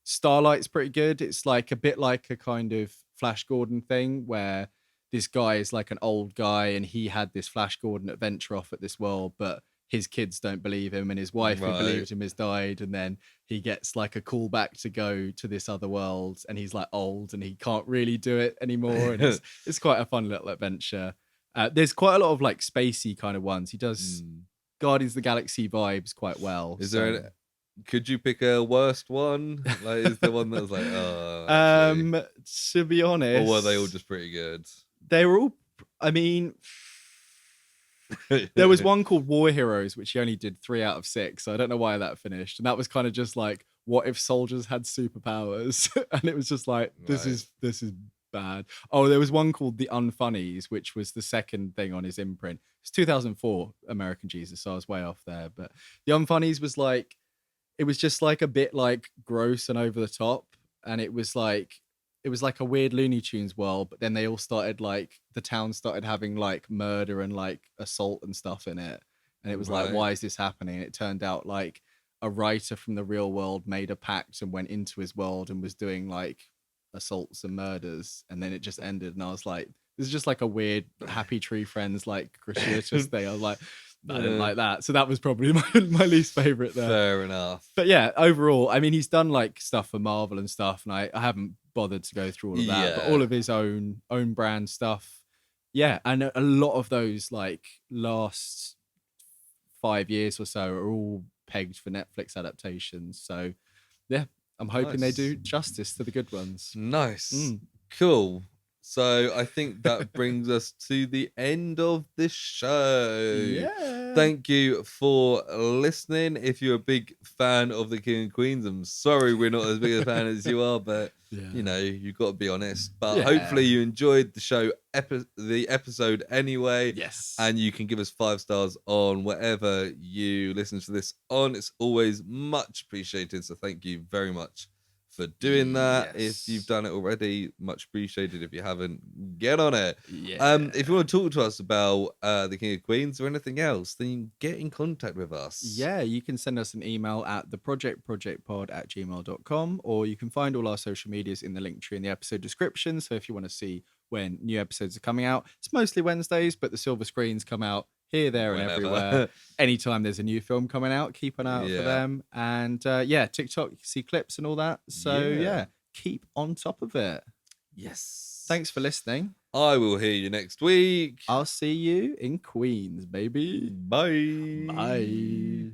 Starlight's pretty good. It's like a bit like a kind of Flash Gordon thing, where this guy is like an old guy and he had this Flash Gordon adventure off at this world, but his kids don't believe him, and his wife who believed him has died, and then he gets like a call back to go to this other world, and he's like old and he can't really do it anymore, and it's quite a fun little adventure. There's quite a lot of like spacey kind of ones. He does Guardians of the Galaxy vibes quite well. Could you pick a worst one? Like, is there one that was like, to be honest, or were they all just pretty good? They were all, I mean, there was one called War Heroes, which he only did 3 out of 6. So I don't know why that finished. And that was kind of just like, what if soldiers had superpowers? And it was just like, this is bad. Oh, there was one called The Unfunnies, which was the second thing on his imprint. It's 2004 American Jesus, so I was way off there. But The Unfunnies was like, it was just like a bit like gross and over the top. And it was like a weird Looney Tunes world, but then they all started like, the town started having like murder and like assault and stuff in it. And it was like, why is this happening? And it turned out like a writer from the real world made a pact and went into his world and was doing like assaults and murders, and then it just ended. And I was like, this is just like a weird Happy Tree Friends like gratuitous thing. I was like, I didn't like that. So that was probably my least favorite there. Fair enough. But yeah, overall, I mean, he's done like stuff for Marvel and stuff, and I haven't bothered to go through all of that. But all of his own brand stuff, yeah, and a lot of those like last 5 years or so are all pegged for Netflix adaptations. So yeah, I'm hoping they do justice to the good ones. Nice. Cool. So I think that brings us to the end of this show. Yeah. Thank you for listening. If you're a big fan of the King and Queens, I'm sorry we're not as big a fan as you are, but you know, you've got to be honest. But hopefully you enjoyed the show, the episode anyway. Yes. And you can give us 5 stars on whatever you listen to this on. It's always much appreciated. So thank you very much for doing that. If you've done it already, much appreciated. If you haven't, get on it. If you want to talk to us about the King of Queens or anything else, then you can get in contact with us. Yeah, you can send us an email at theprojectpod@gmail.com, or you can find all our social medias in the link tree in the episode description. So if you want to see when new episodes are coming out, it's mostly Wednesdays, but the silver screens come out here, there, and everywhere. Anytime there's a new film coming out, keep an eye out for them. And TikTok, you can see clips and all that. So keep on top of it. Yes. Thanks for listening. I will hear you next week. I'll see you in Queens, baby. Bye. Bye.